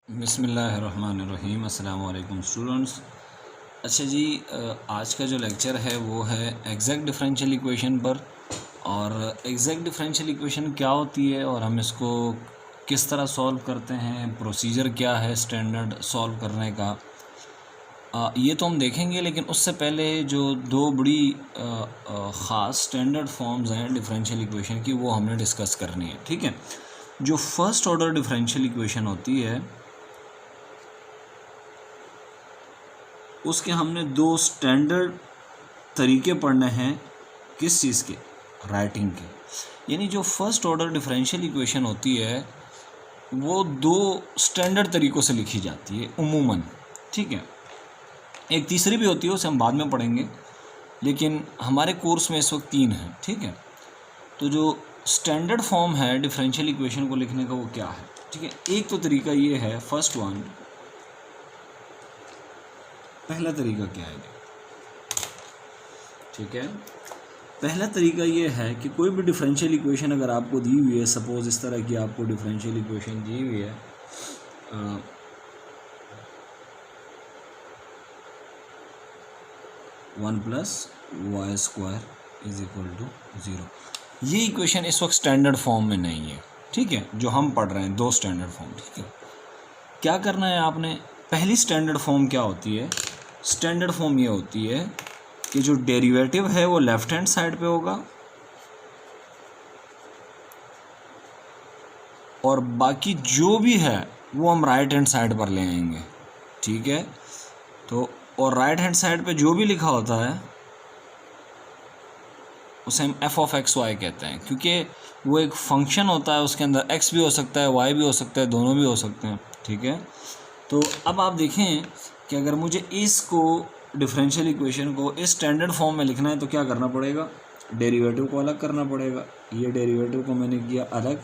बिस्मिल्लाहिर्रहमानिर्रहीम। अस्सलाम वालेकुम स्टूडेंट्स। अच्छा जी, आज का जो लेक्चर है वो है एग्जैक्ट डिफरेंशियल इक्वेशन पर। और एग्जैक्ट डिफरेंशियल इक्वेशन क्या होती है और हम इसको किस तरह सॉल्व करते हैं, प्रोसीजर क्या है स्टैंडर्ड सॉल्व करने का, ये तो हम देखेंगे। लेकिन उससे पहले जो दो बड़ी ख़ास स्टैंडर्ड फॉर्म्स हैं डिफरेंशियल इक्वेशन की वो हमने डिस्कस करनी है। ठीक है, जो फर्स्ट ऑर्डर डिफरेंशियल इक्वेशन होती है उसके हमने दो स्टैंडर्ड तरीके पढ़ने हैं। किस चीज़ के? राइटिंग के। यानी जो फर्स्ट ऑर्डर डिफरेंशियल इक्वेशन होती है वो दो स्टैंडर्ड तरीक़ों से लिखी जाती है उमूमन। ठीक है, एक तीसरी भी होती है, उसे हम बाद में पढ़ेंगे, लेकिन हमारे कोर्स में इस वक्त तीन है। ठीक है, तो जो स्टैंडर्ड फॉर्म है डिफरेंशियल इक्वेशन को लिखने का वो क्या है? ठीक है, एक तो तरीका ये है, फर्स्ट वन, पहला तरीका क्या है? ठीक है, पहला तरीका ये है कि कोई भी डिफरेंशियल इक्वेशन अगर आपको दी हुई है, सपोज इस तरह की आपको डिफरेंशियल इक्वेशन दी हुई है, 1 + y² = 0। ये इक्वेशन इस वक्त स्टैंडर्ड फॉर्म में नहीं है। ठीक है, जो हम पढ़ रहे हैं दो स्टैंडर्ड फॉर्म। ठीक है, क्या करना है आपने? पहली स्टैंडर्ड फॉर्म क्या होती है? स्टैंडर्ड फॉर्म ये होती है कि जो डेरिवेटिव है वो लेफ्ट हैंड साइड पे होगा और बाकी जो भी है वो हम राइट हैंड साइड पर ले आएंगे। ठीक है, तो और राइट हैंड साइड पे जो भी लिखा होता है उसे हम f(x, y) कहते हैं, क्योंकि वो एक फंक्शन होता है, उसके अंदर x भी हो सकता है, y भी हो सकता है, दोनों भी हो सकते हैं। ठीक है, तो अब आप देखें कि अगर मुझे इसको डिफरेंशियल इक्वेशन को इस स्टैंडर्ड फॉर्म में लिखना है तो क्या करना पड़ेगा? डेरिवेटिव को अलग करना पड़ेगा। ये डेरिवेटिव को मैंने किया अलग,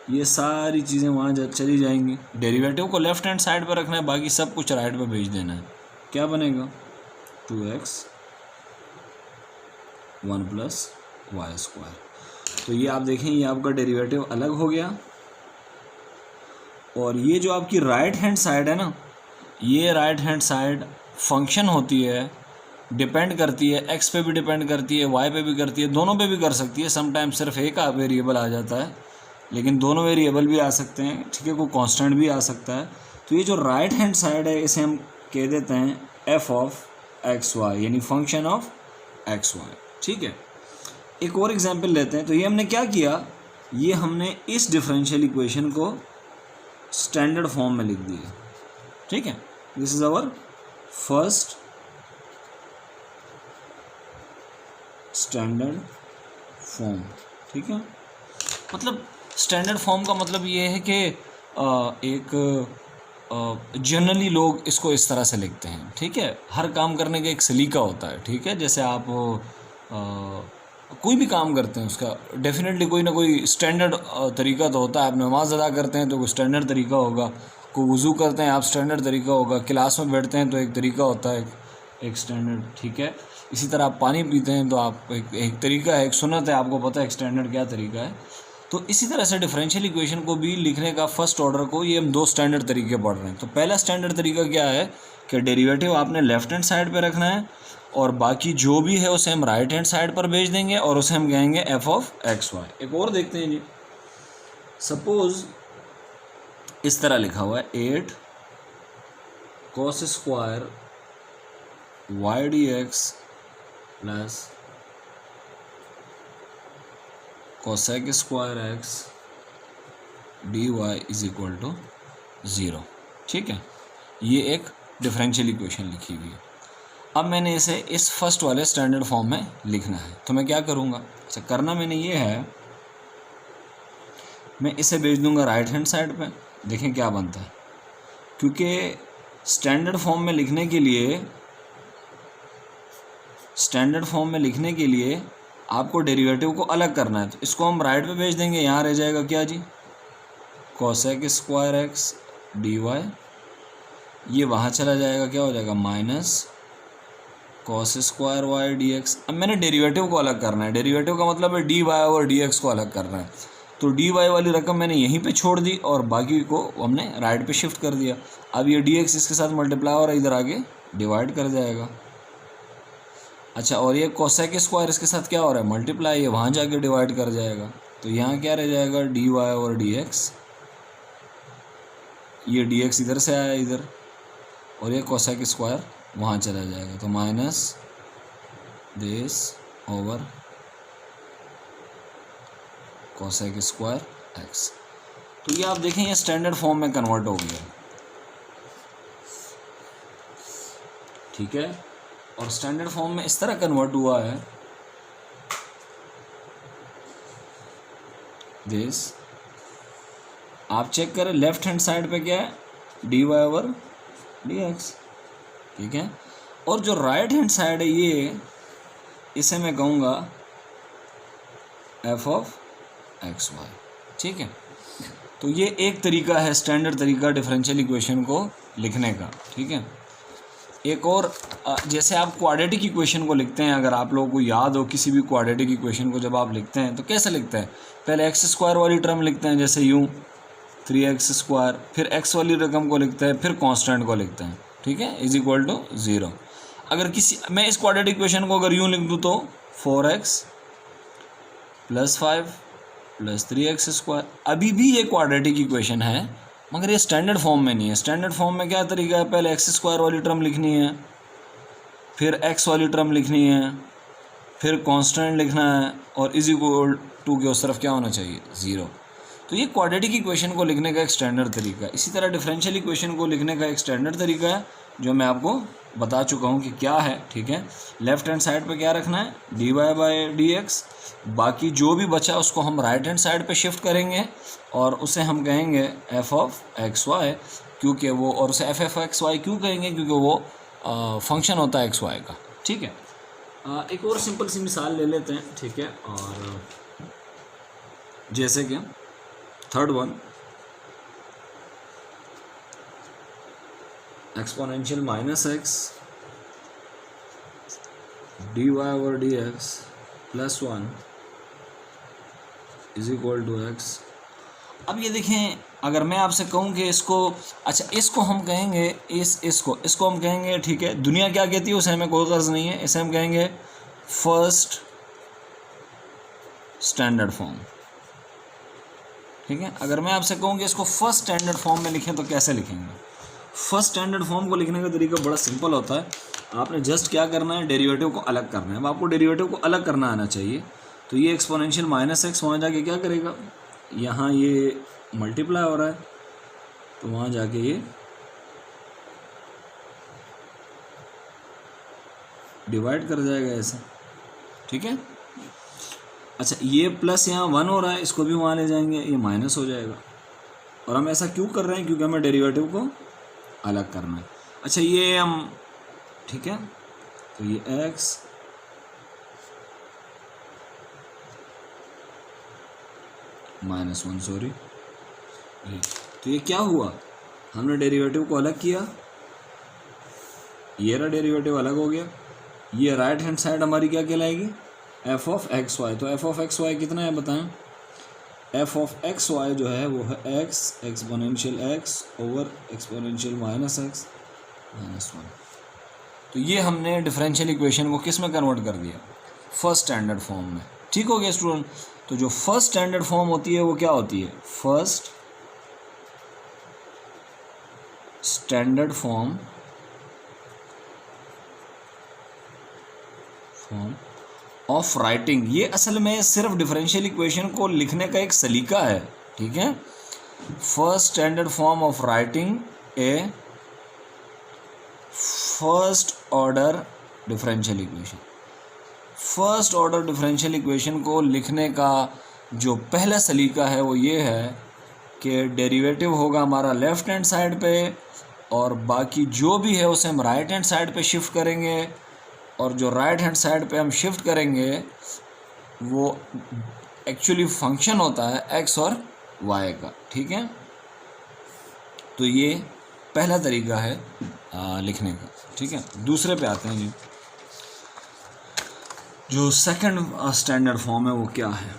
ये सारी चीज़ें वहाँ चली जाएंगी। डेरिवेटिव को लेफ्ट हैंड साइड पर रखना है, बाकी सब कुछ राइट पर भेज देना है। क्या बनेगा? 2x 1 + y²। तो ये आप देखें, ये आपका डेरिवेटिव अलग हो गया। और ये जो आपकी राइट हैंड साइड है ना, ये राइट हैंड साइड फंक्शन होती है, डिपेंड करती है, x पे भी डिपेंड करती है, y पे भी करती है, दोनों पे भी कर सकती है। समटाइम्स सिर्फ एक वेरिएबल आ जाता है, लेकिन दोनों वेरिएबल भी आ सकते हैं। ठीक है, कोई कांस्टेंट भी आ सकता है। तो ये जो राइट हैंड साइड है इसे हम कह देते हैं f(x, y), यानी फंक्शन ऑफ x, y। ठीक है, एक और एग्जांपल लेते हैं। तो ये हमने क्या किया, ये हमने इस डिफरेंशियल इक्वेशन को स्टैंडर्ड फॉर्म में लिख दिया। ठीक है, this is our first standard form. ठीक है, मतलब स्टैंडर्ड फॉर्म का मतलब ये है कि एक जनरली लोग इसको इस तरह से लिखते हैं। ठीक है, हर काम करने का एक सलीका होता है। ठीक है, जैसे आप कोई भी काम करते हैं उसका डेफिनेटली कोई ना कोई स्टैंडर्ड तरीका तो होता है। आप नमाज़ अदा करते हैं तो कोई स्टैंडर्ड तरीका होगा, कोई वज़ू करते हैं आप स्टैंडर्ड तरीका होगा, क्लास में बैठते हैं तो एक तरीका होता है, एक स्टैंडर्ड। ठीक है, इसी तरह आप पानी पीते हैं तो आप एक तरीका है, एक सुन्नत है, आपको पता है एक स्टैंडर्ड क्या तरीका है। तो इसी तरह से डिफरेंशियल इक्वेशन को भी लिखने का फर्स्ट ऑर्डर को ये हम दो स्टैंडर्ड तरीके पढ़ रहे हैं। तो पहला स्टैंडर्ड तरीका क्या है कि डेरिवेटिव आपने लेफ्ट हैंड साइड पे रखना है और बाकी जो भी है उसे हम राइट हैंड साइड पर भेज देंगे और उसे हम कहेंगे f(x, y)। एक और देखते हैं जी, सपोज इस तरह लिखा हुआ है 8 cos² y dx + cosec² x dy = 0। ठीक है, ये एक डिफरेंशियल इक्वेशन लिखी हुई है। अब मैंने इसे इस फर्स्ट वाले स्टैंडर्ड फॉर्म में लिखना है, तो मैं क्या करूँगा? अच्छा, करना मैंने ये है, मैं इसे भेज दूँगा राइट हैंड साइड पे। देखें क्या बनता है, क्योंकि स्टैंडर्ड फॉर्म में लिखने के लिए आपको डेरिवेटिव को अलग करना है। तो इसको हम राइट पे भेज देंगे, यहाँ रह जाएगा क्या जी? cosec² x dy। ये वहाँ चला जाएगा, क्या हो जाएगा? -cos² y dx। अब मैंने डेरिवेटिव को अलग करना है, डेरिवेटिव का मतलब है dy और dx को अलग करना है। तो डी वाई वाली रकम मैंने यहीं पे छोड़ दी और बाकी को हमने राइट पे शिफ्ट कर दिया। अब ये डी एक्स इसके साथ मल्टीप्लाई हो रहा है, इधर आगे डिवाइड कर जाएगा। अच्छा, और ये कोसेक स्क्वायर इसके साथ क्या हो रहा है, मल्टीप्लाई, ये वहाँ जाके डिवाइड कर जाएगा। तो यहाँ क्या रह जाएगा, डी वाई और डी एक्स, ये डी एक्स इधर से आया इधर, और ये कोसेक स्क्वायर वहाँ चला जाएगा। तो minus this over cosec square x. तो ये आप देखें ये स्टैंडर्ड फॉर्म में कन्वर्ट हो गया, ठीक है। और स्टैंडर्ड फॉर्म में इस तरह कन्वर्ट हुआ है, दिस, आप चेक करें लेफ्ट हैंड साइड पे क्या है, D Y over D x, ठीक है। और जो राइट हैंड साइड है ये, इसे मैं कहूँगा एफ ऑफ एक्स वाई, ठीक है। तो ये एक तरीका है, स्टैंडर्ड तरीका डिफरेंशियल इक्वेशन को लिखने का, ठीक है। एक और, जैसे आप क्वाड्रेटिक इक्वेशन को लिखते हैं, अगर आप लोगों को याद हो किसी भी क्वाड्रेटिक इक्वेशन को जब आप लिखते हैं तो कैसे लिखते हैं, पहले एक्स स्क्वायर वाली टर्म लिखते हैं जैसे यूँ 3x स्क्वायर, फिर x वाली रकम को लिखते हैं, फिर कांस्टेंट को लिखते हैं, ठीक है, इज इक्वल टू 0। अगर किसी, मैं इस क्वाड्रेटिक इक्वेशन को अगर यूँ लिख दूँ तो 4x + 5 + 3x स्क्वायर, अभी भी ये क्वाड्रेटिक इक्वेशन है मगर ये स्टैंडर्ड फॉर्म में नहीं है। स्टैंडर्ड फॉर्म में क्या तरीका है, पहले एक्स स्क्वायर वाली टर्म लिखनी है, फिर एक्स वाली टर्म लिखनी है, फिर कांस्टेंट लिखना है, और इज इक्वल टू के उस तरफ क्या होना चाहिए, 0। तो ये क्वाड्रेटिक इक्वेशन को लिखने का एक स्टैंडर्ड तरीका है। इसी तरह डिफरेंशियल इक्वेशन को लिखने का एक स्टैंडर्ड तरीका है जो मैं आपको बता चुका हूँ कि क्या है, ठीक है। लेफ्ट हैंड साइड पे क्या रखना है, D Y by D X, बाकी जो भी बचा उसको हम राइट हैंड साइड पे शिफ्ट करेंगे और उसे हम कहेंगे एफ ऑफ एक्स वाई, क्योंकि वो, और उसे एफ एफ एक्स वाई क्यों कहेंगे, क्योंकि वो फंक्शन होता है एक्स वाई का, ठीक है। एक और सिंपल सी मिसाल ले लेते हैं, ठीक है। और जैसे कि third one, exponential minus X D Y over D X +1 is equal to X. अब ये देखें, अगर मैं आपसे कहूँ कि इसको, अच्छा इसको हम कहेंगे, इसको हम कहेंगे, ठीक है, दुनिया क्या कहती है उसे हमें कोई गर्ज नहीं है, इसे हम कहेंगे फर्स्ट स्टैंडर्ड फॉर्म, ठीक है। अगर मैं आपसे कहूँ कि इसको फर्स्ट स्टैंडर्ड फॉर्म में लिखें तो कैसे लिखेंगे। फर्स्ट स्टैंडर्ड फॉर्म को लिखने का तरीका बड़ा सिंपल होता है, आपने जस्ट क्या करना है, डेरिवेटिव को अलग करना है। अब आपको डेरिवेटिव को अलग करना आना चाहिए। तो ये एक्सपोनेंशियल माइनस एक्स वहाँ जाके क्या करेगा, यहाँ ये मल्टीप्लाई हो रहा है तो वहाँ जाके ये डिवाइड कर जाएगा ऐसे, ठीक है। अच्छा, ये प्लस यहाँ 1 हो रहा है, इसको भी वहाँ ले जाएंगे, ये माइनस हो जाएगा। और हम ऐसा क्यों कर रहे हैं, क्योंकि हमें डेरिवेटिव को अलग करना है। अच्छा, ये हम, ठीक है, तो ये x -1, सॉरी, तो ये क्या हुआ, हमने डेरिवेटिव को अलग किया, ये रहा डेरिवेटिव अलग हो गया। ये राइट हैंड साइड हमारी क्या कहलाएगी, एफ ऑफ एक्स वाई। तो एफ ऑफ एक्स वाई कितना है बताएं, एफ ऑफ एक्स वाई जो है वो है x exponential x over exponential minus x -1। तो ये हमने डिफरेंशियल इक्वेशन को किस में कन्वर्ट कर दिया, फर्स्ट स्टैंडर्ड फॉर्म में, ठीक हो गया स्टूडेंट। तो जो फर्स्ट स्टैंडर्ड फॉर्म होती है वो क्या होती है, first standard form of writing. ये असल में सिर्फ डिफरेंशियल इक्वेशन को लिखने का एक सलीका है, ठीक है। First standard form of writing a first order differential equation. First order differential equation को लिखने का जो पहला सलीका है वो ये है कि डेरिवेटिव होगा हमारा लेफ़्ट हैंड साइड पे और बाकी जो भी है उसे हम राइट हैंड साइड पे शिफ्ट करेंगे, और जो राइट हैंड साइड पे हम शिफ्ट करेंगे वो एक्चुअली फंक्शन होता है एक्स और वाई का, ठीक है। तो ये पहला तरीका है लिखने का, ठीक है। दूसरे पे आते हैं जी, जो सेकंड स्टैंडर्ड फॉर्म है वो क्या है।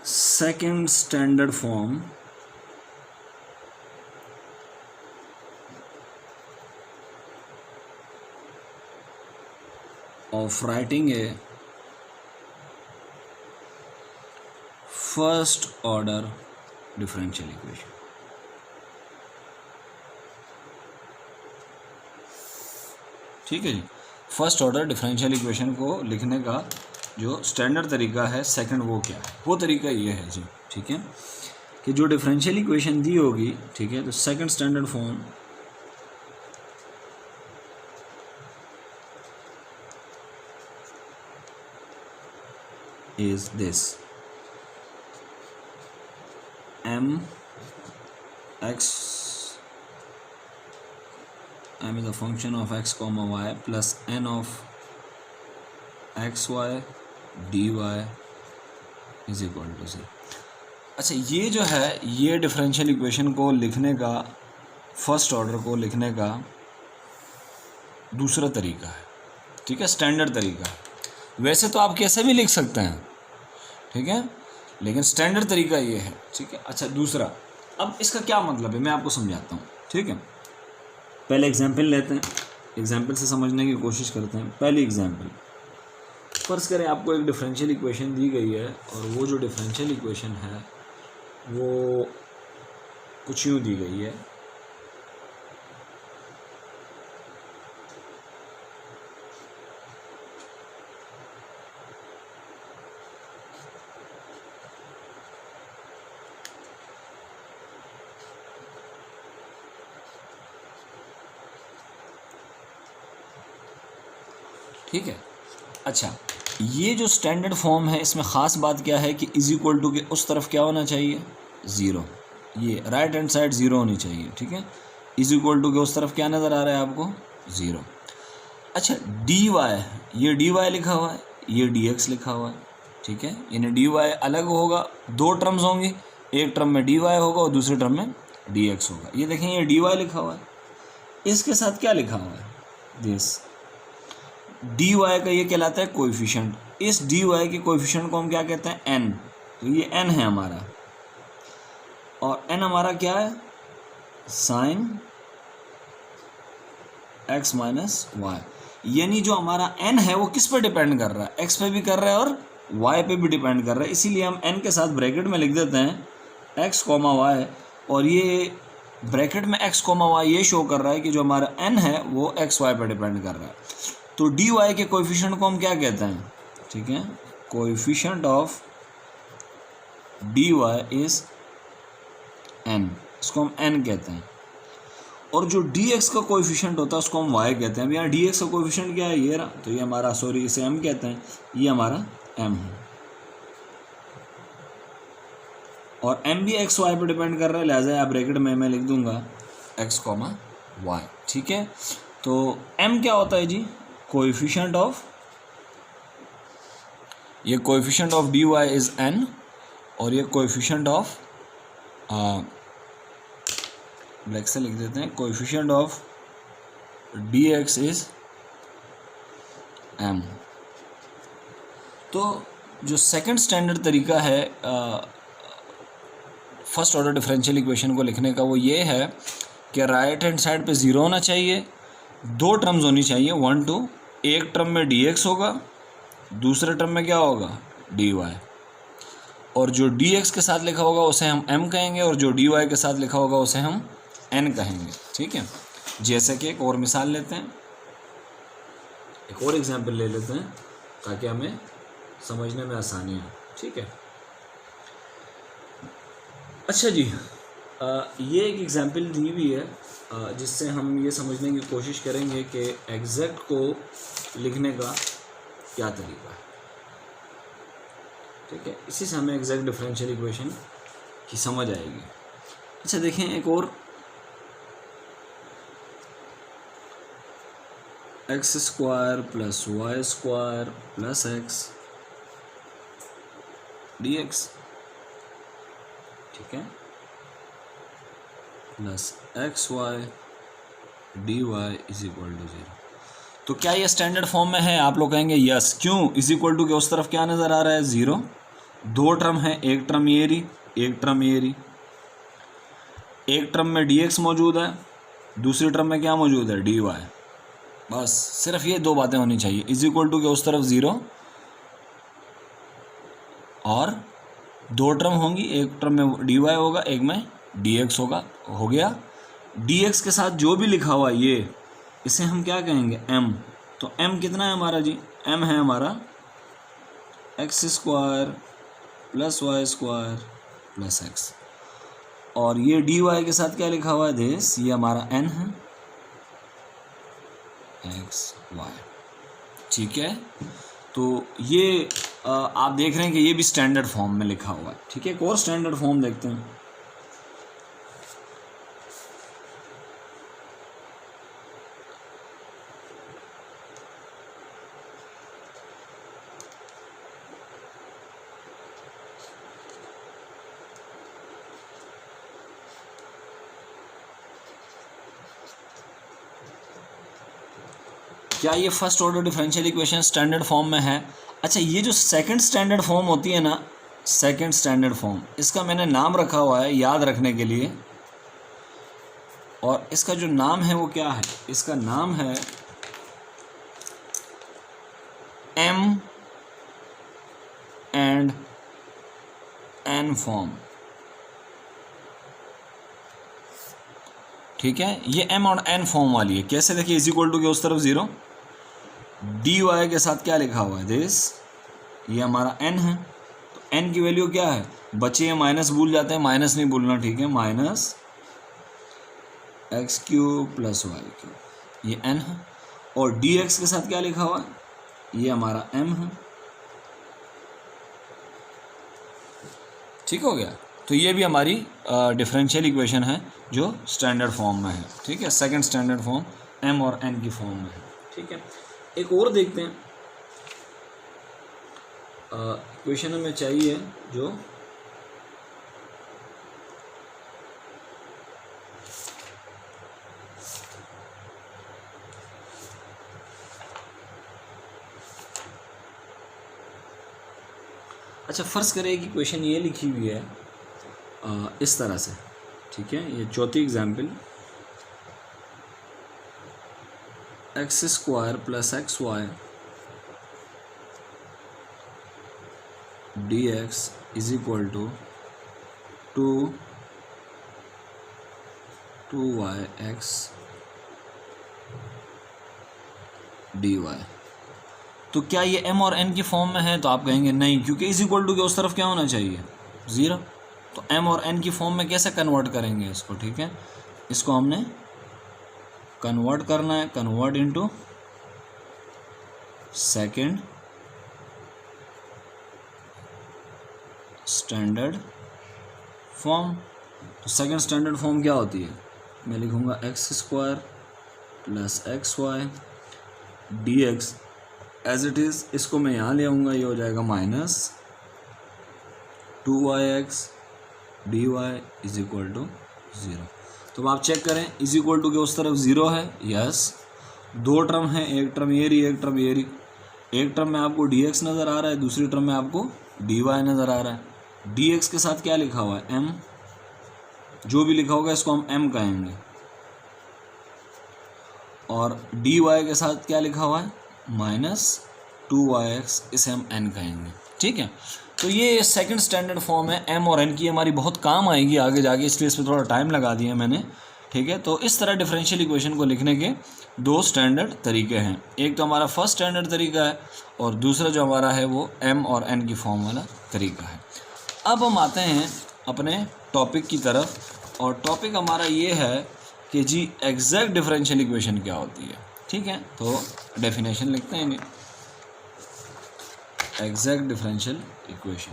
Second standard form of writing a first order differential equation. ठीक है जी, फर्स्ट ऑर्डर डिफरेंशियल इक्वेशन को लिखने का जो स्टैंडर्ड तरीका है सेकंड, वो क्या है? वो तरीका ये है जी, ठीक है, कि जो डिफरेंशियल इक्वेशन दी होगी, ठीक है, तो second standard form is this: m is a function of x comma y plus n of xy dy is equal to 0. अच्छा, ये जो है ये डिफरेंशियल इक्वेशन को लिखने का, फर्स्ट ऑर्डर को लिखने का दूसरा तरीका है, ठीक है, स्टैंडर्ड तरीका। वैसे तो आप कैसे भी लिख सकते हैं, ठीक है, लेकिन स्टैंडर्ड तरीका ये है, ठीक है। अच्छा, दूसरा, अब इसका क्या मतलब है मैं आपको समझाता हूँ, ठीक है। पहले एग्जांपल लेते हैं, एग्जांपल से समझने की कोशिश करते हैं। पहली एग्जांपल, फर्ज करें आपको एक डिफरेंशियल इक्वेशन दी गई है और वो जो डिफरेंशियल इक्वेशन है वो कुछ यूँ दी गई है, ठीक है। अच्छा, ये जो स्टैंडर्ड फॉर्म है इसमें ख़ास बात क्या है कि इज इक्वल टू के उस तरफ क्या होना चाहिए? ज़ीरो। ये राइट हैंड साइड ज़ीरो होनी चाहिए, ठीक है। इज इक्वल टू के उस तरफ क्या नज़र आ रहा है आपको? ज़ीरो। अच्छा, डी वाई, ये डी वाई लिखा हुआ है, ये डी एक्स लिखा हुआ है, ठीक है। यानी डी वाई अलग होगा, दो टर्म्स होंगी, एक टर्म में डी वाई होगा और दूसरे टर्म में डी एक्स होगा। ये देखें, ये डी वाई लिखा हुआ है, इसके साथ क्या लिखा हुआ है? दिस डी वाई का ये कहलाता है कोएफिशिएंट। इस डी वाई के कोएफिशिएंट को हम क्या कहते हैं? एन। तो ये एन है हमारा, और एन हमारा क्या है? Sine X minus Y. यानी जो हमारा एन है वो किस पर डिपेंड कर रहा है? एक्स पे भी कर रहा है और वाई पे भी डिपेंड कर रहा है। इसीलिए हम एन के साथ ब्रैकेट में लिख देते हैं एक्स कॉमा वाई, और ये ब्रैकेट में एक्स कॉमा वाई ये शो कर रहा है कि जो हमारा एन है वो एक्स वाई पर डिपेंड कर रहा है। तो डी वाई के कोएफिशिएंट को हम क्या कहते हैं? ठीक है, coefficient of D Y is N, इसको हम एन कहते हैं। और जो डी एक्स का कोएफिशिएंट होता है उसको हम वाई कहते हैं। अब यहाँ डी एक्स का कोएफिशिएंट क्या है? ये रहा, तो ये हमारा, सॉरी इसे एम कहते हैं, ये हमारा एम है, और एम भी एक्स वाई पर डिपेंड कर रहा है, लिहाजा आप ब्रैकेट में मैं लिख दूंगा एक्स कॉमा वाई, ठीक है। तो एम क्या होता है जी? कोएफिशिएंट ऑफ, ये coefficient of D Y is N, और ये कोएफिशिएंट ऑफ, ब्लैक से लिख देते हैं, coefficient of D X is M. तो जो सेकंड स्टैंडर्ड तरीका है फर्स्ट ऑर्डर डिफरेंशियल इक्वेशन को लिखने का, वो ये है कि राइट हैंड साइड पे ज़ीरो होना चाहिए, दो टर्म्स होनी चाहिए, 1 2, एक टर्म में डी एक्स होगा, दूसरे टर्म में क्या होगा? डी वाई, और जो डी एक्स के साथ लिखा होगा उसे हम एम कहेंगे, और जो डी वाई के साथ लिखा होगा उसे हम एन कहेंगे, ठीक है। जैसे कि एक और मिसाल लेते हैं, एक और एग्जांपल ले लेते हैं ताकि हमें समझने में आसानी हो, ठीक है। अच्छा जी, ये एक एग्जांपल दी हुई है जिससे हम ये समझने की कोशिश करेंगे कि एग्जैक्ट को लिखने का क्या तरीका है, ठीक है। इसी से हमें एग्जैक्ट डिफरेंशियल इक्वेशन की समझ आएगी। अच्छा देखें, एक और, x square plus y square plus x d x, ठीक है, plus x y d Y is equal to 0। तो क्या ये स्टैंडर्ड फॉर्म में है? आप लोग कहेंगे यस। क्यों? इज इक्वल टू के उस तरफ क्या नज़र आ रहा है? 0। दो टर्म है, एक टर्म ये रही, एक टर्म ये रही। एक टर्म में dx मौजूद है, दूसरी टर्म में क्या मौजूद है, dy। बस सिर्फ ये दो बातें होनी चाहिए, इज इक्वल टू के उस तरफ 0 और दो टर्म होंगी, एक टर्म में dy होगा, एक में dx होगा, हो गया। dx के साथ जो भी लिखा हुआ ये, इसे हम क्या कहेंगे, m। तो m कितना है हमारा जी, m है हमारा x² + y² + x। और ये dy के साथ क्या लिखा हुआ है, दिस, ये हमारा n है, x y। ठीक है, तो ये आप देख रहे हैं कि ये भी स्टैंडर्ड फॉर्म में लिखा हुआ है। ठीक है, एक और स्टैंडर्ड फॉर्म देखते हैं। क्या ये first order differential equation standard form में है? अच्छा, ये जो सेकंड स्टैंडर्ड फॉर्म होती है ना, सेकंड स्टैंडर्ड फॉर्म, इसका मैंने नाम रखा हुआ है याद रखने के लिए। और इसका जो नाम है वो क्या है, इसका नाम है M एंड N फॉर्म। ठीक है, ये M और N फॉर्म वाली है। कैसे, देखिए, इज इक्वल टू के उस तरफ 0, dy के साथ क्या लिखा हुआ है, दिस, ये हमारा n है। तो n की वैल्यू क्या है, बच्चे ये माइनस भूल जाते हैं, माइनस नहीं भूलना, ठीक है, -x³ + y³, ये n है। और dx के साथ क्या लिखा हुआ है, ये हमारा m है। ठीक हो गया, तो ये भी हमारी डिफरेंशियल इक्वेशन है जो स्टैंडर्ड फॉर्म में है। ठीक है, सेकंड स्टैंडर्ड फॉर्म m और n की फॉर्म में है। ठीक है, एक और देखते हैं, इक्वेशन हमें चाहिए जो अच्छा, फर्ज करें कि इक्वेशन ये लिखी हुई है इस तरह से। ठीक है, ये चौथी example, x² + xy dx is equal to 2yx dy। तो क्या ये m और n की फॉर्म में है? तो आप कहेंगे नहीं, क्योंकि इज इक्वल टू के उस तरफ क्या होना चाहिए, 0। तो m और n की फॉर्म में कैसे कन्वर्ट करेंगे इसको? ठीक है, इसको हमने कन्वर्ट करना है, convert into second standard form. तो सेकंड स्टैंडर्ड फॉर्म क्या होती है, मैं लिखूंगा x² + xy dx as it is. इसको मैं यहाँ ले आऊँगा, ये हो जाएगा -2yx dy is equal to 0। तो अब आप चेक करें, इज इक्वल टू के उस तरफ 0 है, यस। दो टर्म है, एक टर्म ये रही, एक टर्म ये रही। एक टर्म में आपको dx नज़र आ रहा है, दूसरी टर्म में आपको dy नज़र आ रहा है। dx के साथ क्या लिखा हुआ है, m। जो भी लिखा होगा इसको हम m कहेंगे। और dy के साथ क्या लिखा हुआ है, -2yx, इसे हम n कहेंगे। ठीक है, तो ये सेकंड स्टैंडर्ड फॉर्म है m और n की, हमारी बहुत काम आएगी आगे जाके, इसलिए इस पर थोड़ा टाइम लगा दिया मैंने। ठीक है, तो इस तरह डिफरेंशियल इक्वेशन को लिखने के दो स्टैंडर्ड तरीके हैं। एक तो हमारा फर्स्ट स्टैंडर्ड तरीका है और दूसरा जो हमारा है वो m और n की फॉर्म वाला तरीका है। अब हम आते हैं अपने टॉपिक की तरफ, और टॉपिक हमारा ये है कि जी एग्जैक्ट डिफरेंशियल इक्वेशन क्या होती है। ठीक है, तो डेफिनेशन लिखते हैं, एग्जैक्ट डिफरेंशियल इक्वेशन।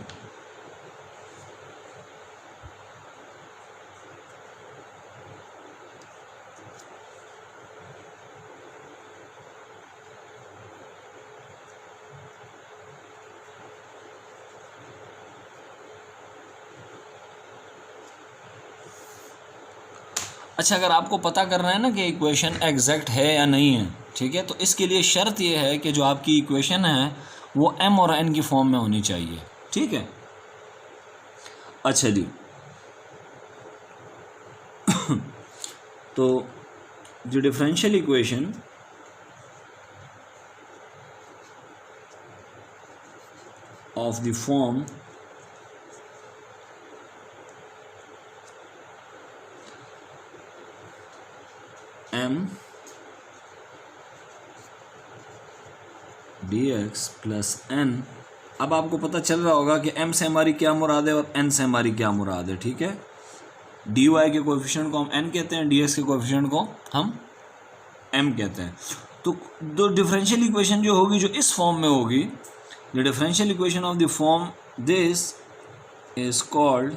अच्छा, अगर आपको पता करना है ना कि इक्वेशन एग्जैक्ट है या नहीं है, ठीक है, तो इसके लिए शर्त ये है कि जो आपकी इक्वेशन है वो m और n की फॉर्म में होनी चाहिए। ठीक है, अच्छा जी, तो जो differential equation of the form m dx plus n, अब आपको पता चल रहा होगा कि m से हमारी क्या मुराद है और n से हमारी क्या मुराद है, ठीक है। dy के कोएफिशिएंट को हम n कहते हैं, dx के कोएफिशिएंट को हम m कहते हैं। तो दो डिफरेंशियल इक्वेशन जो होगी, जो इस फॉर्म में होगी, the differential equation of the form this is called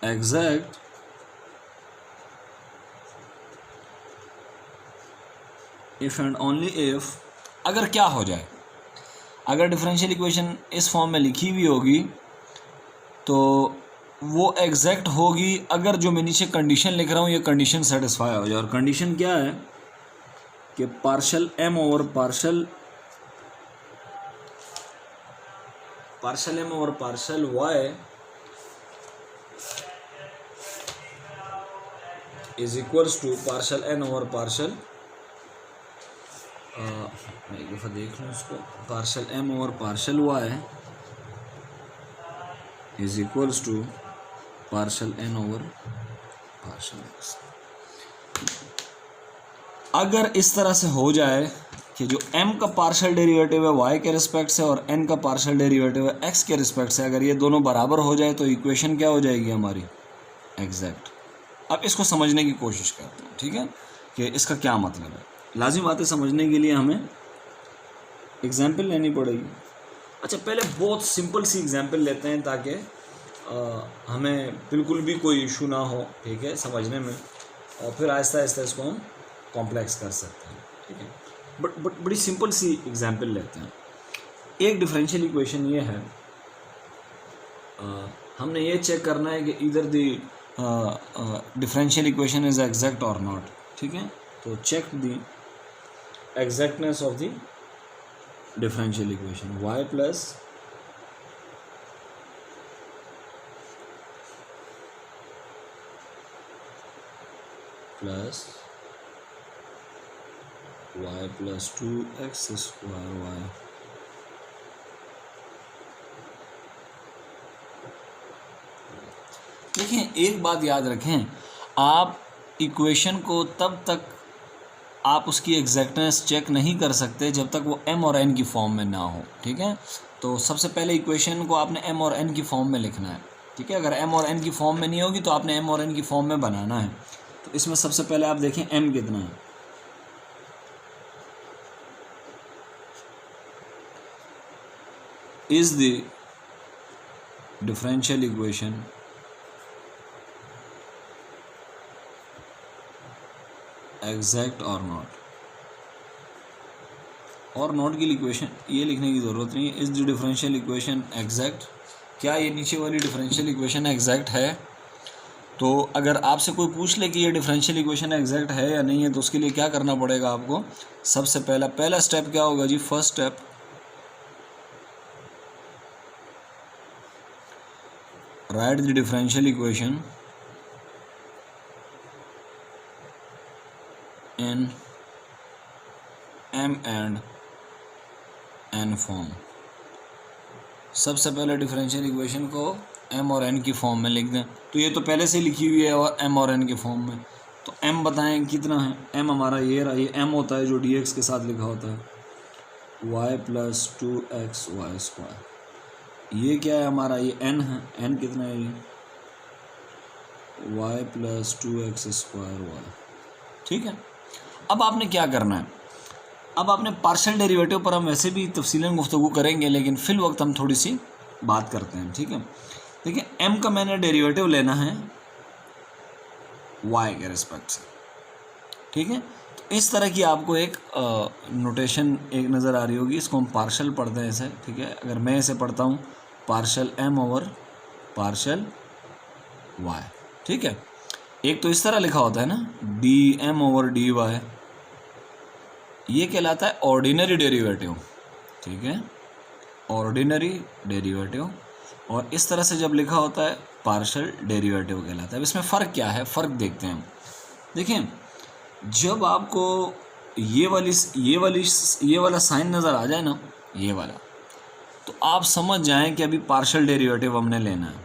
exact if and only if, अगर क्या हो जाए, अगर डिफरेंशियल इक्वेशन इस फॉर्म में लिखी हुई होगी तो वो एग्जैक्ट होगी अगर जो मैं नीचे कंडीशन लिख रहा हूँ ये कंडीशन सेटिस्फाई हो जाए। और कंडीशन क्या है कि partial m over partial m over partial y is equals to partial n over partial, मैं एक दफ़ा देख लूँ इसको, partial m over partial y is equals to partial n over partial x। अगर इस तरह से हो जाए कि जो m का पार्शल डेरिवेटिव है y के रिस्पेक्ट से और n का पार्शल डेरिवेटिव है x के रिस्पेक्ट से, अगर ये दोनों बराबर हो जाए तो इक्वेशन क्या हो जाएगी हमारी, एग्जैक्ट। अब इसको समझने की कोशिश करते हैं, ठीक है, कि इसका क्या मतलब है। लाजिम बात है, समझने के लिए हमें एग्जाम्पल लेनी पड़ेगी। अच्छा, पहले बहुत सिंपल सी एग्जाम्पल लेते हैं ताकि हमें बिल्कुल भी कोई इशू ना हो, ठीक है, समझने में, और फिर आहिस्ता आहिस्ता इसको हम कॉम्प्लेक्स कर सकते हैं, ठीक है। बट बड़ी सिंपल सी एग्जाम्पल लेते हैं। एक डिफरेंशियल इक्वेशन ये है, हमने ये चेक करना है कि इधर the differential equation is exact और नॉट, ठीक है। तो check the exactness of the differential equation y plus y plus 2x square y, देखिए एक बात याद रखें, आप इक्वेशन को तब तक आप उसकी एग्जैक्टनेस चेक नहीं कर सकते जब तक वो m और n की फॉर्म में ना हो, ठीक है। तो सबसे पहले इक्वेशन को आपने m और n की फॉर्म में लिखना है, ठीक है। अगर m और n की फॉर्म में नहीं होगी तो आपने m और n की फॉर्म में बनाना है। तो इसमें सबसे पहले आप देखें m कितना है, is the differential equation exact और नॉट, और नॉट की इक्वेशन ये लिखने की ज़रूरत नहीं है, is the differential equation exact, क्या ये नीचे वाली डिफरेंशियल इक्वेशन एग्जैक्ट है। तो अगर आपसे कोई पूछ ले कि ये डिफरेंशियल इक्वेशन एग्जैक्ट है या नहीं है, तो उसके लिए क्या करना पड़ेगा आपको, सबसे पहला स्टेप क्या होगा जी, first step, write the differential equation in m and n form. सबसे पहले डिफरेंशियल इक्वेशन को m और n की फॉर्म में लिख दें। तो ये तो पहले से लिखी हुई है और m और n के फॉर्म में। तो m बताएं कितना है, m हमारा ये रहा, ये m होता है जो dx के साथ लिखा होता है, y plus 2x y square. ये क्या है हमारा, ये n है, n कितना है ये, y plus 2x square y, ठीक है। अब आपने क्या करना है, अब आपने पार्शियल डेरिवेटिव पर हम वैसे भी तफसीलन गुफ्तगू करेंगे, लेकिन फिल वक्त हम थोड़ी सी बात करते हैं, ठीक है। देखिए m का मैंने डेरिवेटिव लेना है y के रिस्पेक्ट से, ठीक है। तो इस तरह की आपको एक नोटेशन एक नज़र आ रही होगी, इसको हम पार्शियल पढ़ते हैं इसे, ठीक है। अगर मैं इसे पढ़ता हूँ partial m over partial y, ठीक है। एक तो इस तरह लिखा होता है ना, dm ओवर dy, ये कहलाता है ऑर्डिनरी डेरिवेटिव, ठीक है, ऑर्डिनरी डेरिवेटिव। और इस तरह से जब लिखा होता है पार्शियल डेरिवेटिव कहलाता है। अब इसमें फ़र्क क्या है, फ़र्क देखते हैं हम। देखिए, जब आपको ये वाला साइन नज़र आ जाए ना, ये वाला, तो आप समझ जाएं कि अभी पार्शियल डेरिवेटिव हमने लेना है।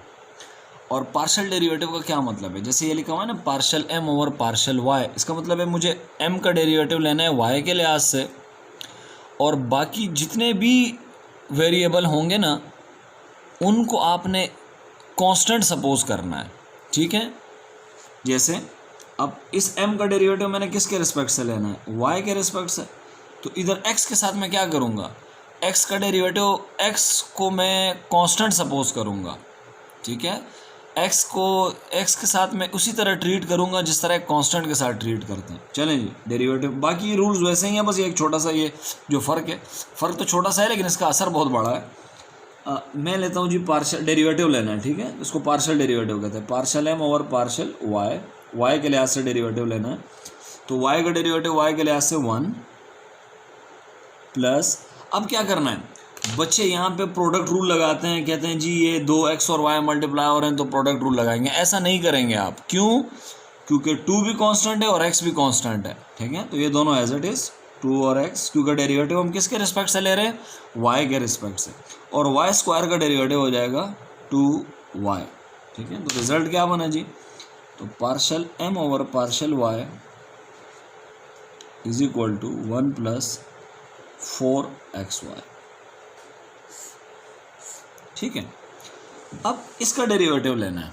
और पार्शियल डेरिवेटिव का क्या मतलब है, जैसे ये लिखा हुआ है ना partial m over partial y, इसका मतलब है मुझे एम का डेरिवेटिव लेना है वाई के लिहाज से, और बाकी जितने भी वेरिएबल होंगे ना उनको आपने कांस्टेंट सपोज करना है। ठीक है, जैसे अब इस m का डेरिवेटिव मैंने किसके रिस्पेक्ट से लेना है, y के रिस्पेक्ट से। तो इधर x के साथ मैं क्या करूँगा, x का डेरिवेटिव, x को मैं कांस्टेंट सपोज करूँगा। ठीक है, x को x के साथ मैं उसी तरह ट्रीट करूँगा जिस तरह कांस्टेंट के साथ ट्रीट करते हैं। चलें जी, डेरिवेटिव बाकी रूल्स वैसे ही हैं, बस ये एक छोटा सा ये जो फ़र्क है, फ़र्क तो छोटा सा है लेकिन इसका असर बहुत बड़ा है। मैं लेता हूँ जी पार्शियल डेरिवेटिव लेना है। ठीक है, इसको पार्शियल डेरिवेटिव कहते हैं, partial m over partial y, y के लिहाज से डेरिवेटिव लेना है। तो वाई का डेरिवेटिव वाई के लिहाज से 1 प्लस, अब क्या करना है बच्चे, यहाँ पे प्रोडक्ट रूल लगाते हैं, कहते हैं जी ये 2x और y मल्टीप्लाई हो रहे हैं तो प्रोडक्ट रूल लगाएंगे। ऐसा नहीं करेंगे आप, क्यों, क्योंकि 2 भी कांस्टेंट है और x भी कांस्टेंट है। ठीक है, तो ये दोनों एज इट इज़ 2 और x, क्योंकि डेरिवेटिव हम किसके रिस्पेक्ट से ले रहे हैं, y के रिस्पेक्ट से, और y स्क्वायर का डेरिवेटिव हो जाएगा 2y। ठीक है, तो रिजल्ट क्या बना जी, तो partial m over partial y is equal to 1 plus 4xy। ठीक है, अब इसका डेरिवेटिव लेना है,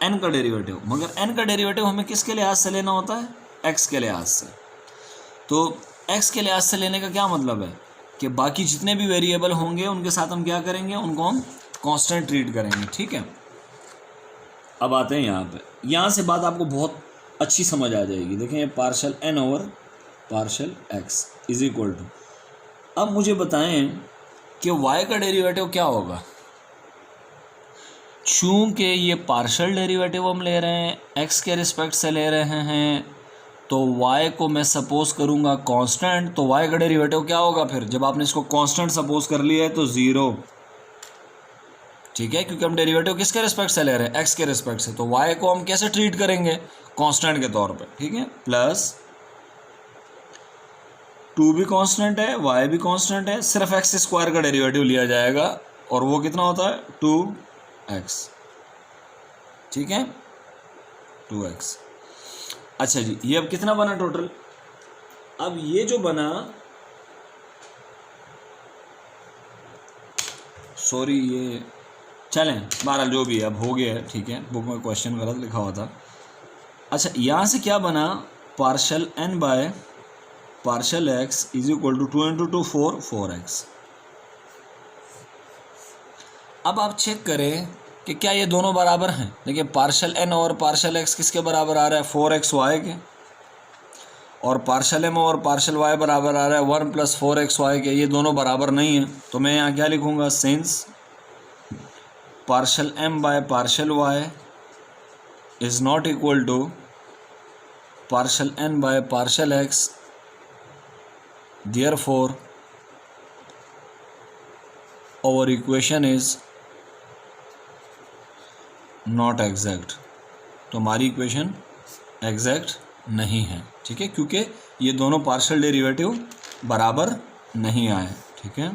n का डेरिवेटिव, मगर n का डेरिवेटिव हमें किसके लिहाज से लेना होता है, x के लिहाज से। तो x के लिहाज से लेने का क्या मतलब है कि बाकी जितने भी वेरिएबल होंगे उनके साथ हम क्या करेंगे, उनको हम कांस्टेंट ट्रीट करेंगे। ठीक है, अब आते हैं यहाँ पे, यहाँ से बात आपको बहुत अच्छी समझ आ जाएगी। देखें, ये partial n over partial x is equal to, अब मुझे बताएं कि y का डेरिवेटिव क्या होगा। चूँकि ये पार्शियल डेरिवेटिव हम ले रहे हैं, x के रिस्पेक्ट से ले रहे हैं, तो y को मैं सपोज करूँगा कांस्टेंट, तो y का डेरिवेटिव क्या होगा फिर, जब आपने इसको कांस्टेंट सपोज कर लिया है तो 0। ठीक है, क्योंकि हम डेरिवेटिव किसके रिस्पेक्ट से ले रहे हैं, x के रिस्पेक्ट से, तो y को हम कैसे ट्रीट करेंगे, कांस्टेंट के तौर पे। ठीक है, प्लस 2 भी कांस्टेंट है, y भी कांस्टेंट है, सिर्फ x स्क्वायर का डेरिवेटिव लिया जाएगा और वो कितना होता है 2x। ठीक है, 2x। अच्छा जी, ये अब कितना बना टोटल, अब ये जो बना, सॉरी ये चलें, बहरहाल जो भी है अब हो गया है। ठीक है, बुक में क्वेश्चन गलत लिखा हुआ था। अच्छा, यहाँ से क्या बना, partial n by partial x is equal to 2 into 2 4x। अब आप चेक करें कि क्या ये दोनों बराबर हैं। देखिए, पार्शियल n और पार्शियल x किसके बराबर आ रहा है, 4xy के, और पार्शियल m और पार्शियल y बराबर आ रहा है 1 प्लस 4xy के। ये दोनों बराबर नहीं है, तो मैं यहाँ क्या लिखूँगा, since partial m by partial y is not equal to partial n by partial x, therefore our equation is not exact. तो हमारी इक्वेशन एग्जैक्ट नहीं है। ठीक है, क्योंकि ये दोनों पार्शियल डेरिवेटिव बराबर नहीं आए। ठीक है,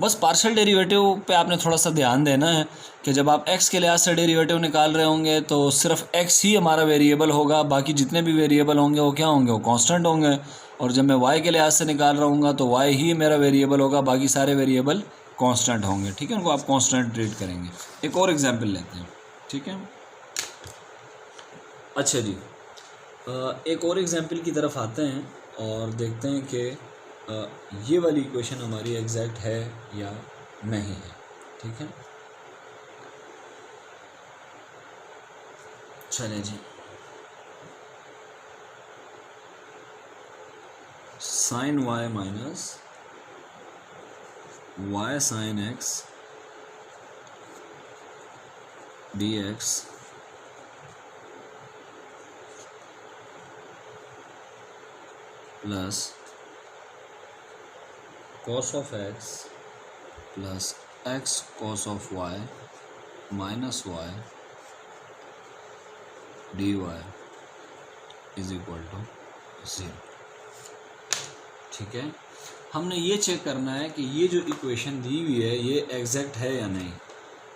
बस पार्शियल डेरिवेटिव पे आपने थोड़ा सा ध्यान देना है कि जब आप x के लिहाज से डेरिवेटिव निकाल रहे होंगे तो सिर्फ x ही हमारा वेरिएबल होगा, बाकी जितने भी वेरिएबल होंगे वो क्या होंगे, वो कांस्टेंट होंगे। और जब मैं y के लिहाज से निकाल रहा हूँगा तो y ही मेरा वेरिएबल होगा, बाकी सारे वेरिएबल कांस्टेंट होंगे। ठीक है, उनको आप कांस्टेंट ट्रीट करेंगे। एक और एग्जांपल लेते हैं। ठीक है, अच्छा जी, एक और एग्जांपल की तरफ आते हैं और देखते हैं कि ये वाली इक्वेशन हमारी एग्जैक्ट है या नहीं है। ठीक है, चलें जी, sine y minus y sine x dx plus cos of x plus x cos of y minus y d Y is equal to 0। ठीक है, हमने ये चेक करना है कि ये जो इक्वेशन दी हुई है ये एग्जैक्ट है या नहीं।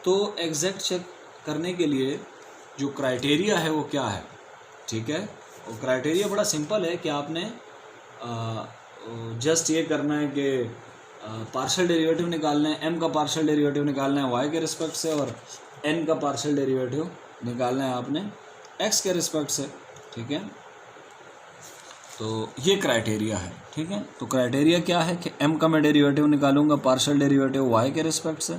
तो एग्जैक्ट चेक करने के लिए जो क्राइटेरिया है वो क्या है, ठीक है, और क्राइटेरिया बड़ा सिंपल है कि आपने जस्ट ये करना है कि पार्शियल डेरिवेटिव निकालना है, m का पार्शियल डेरिवेटिव निकालना है y के रिस्पेक्ट से, और n का पार्शियल डेरिवेटिव निकालना है आपने x के रिस्पेक्ट से। ठीक है, तो ये क्राइटेरिया है। ठीक है, तो क्राइटेरिया क्या है कि m का मैं डेरिवेटिव निकालूंगा पार्शियल डेरिवेटिव y के रिस्पेक्ट से,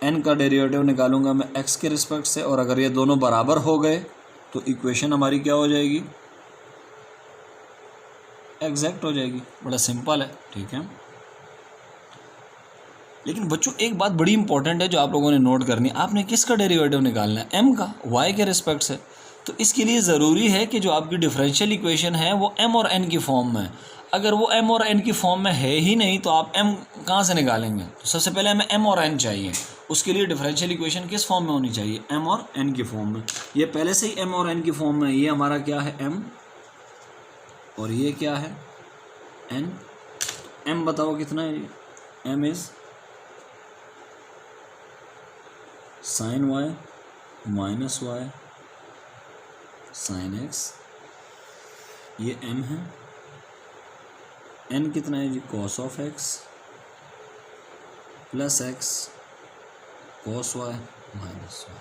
n का डेरिवेटिव निकालूंगा मैं x के रिस्पेक्ट से, और अगर ये दोनों बराबर हो गए तो इक्वेशन हमारी क्या हो जाएगी, एग्जैक्ट हो जाएगी। बड़ा सिंपल है। ठीक है, लेकिन बच्चों एक बात बड़ी इंपॉर्टेंट है जो आप लोगों ने नोट करनी है, आपने किसका डेरिवेटिव निकालना है, m का, y के रिस्पेक्ट से। तो इसके लिए ज़रूरी है कि जो आपकी डिफरेंशियल इक्वेशन है वो m और n की फॉर्म में है। अगर वो m और n की फॉर्म में है ही नहीं तो आप m कहाँ से निकालेंगे। तो सबसे पहले हमें m और n चाहिए, उसके लिए डिफरेंशियल इक्वेशन किस फॉर्म में होनी चाहिए, m और n की फॉर्म में। ये पहले से ही m और n की फॉर्म में, ये हमारा क्या है m, और ये क्या है n। m बताओ कितना है, m is sine y minus y sine x, ये m है। n कितना है जी, cos of x plus x cos y minus y.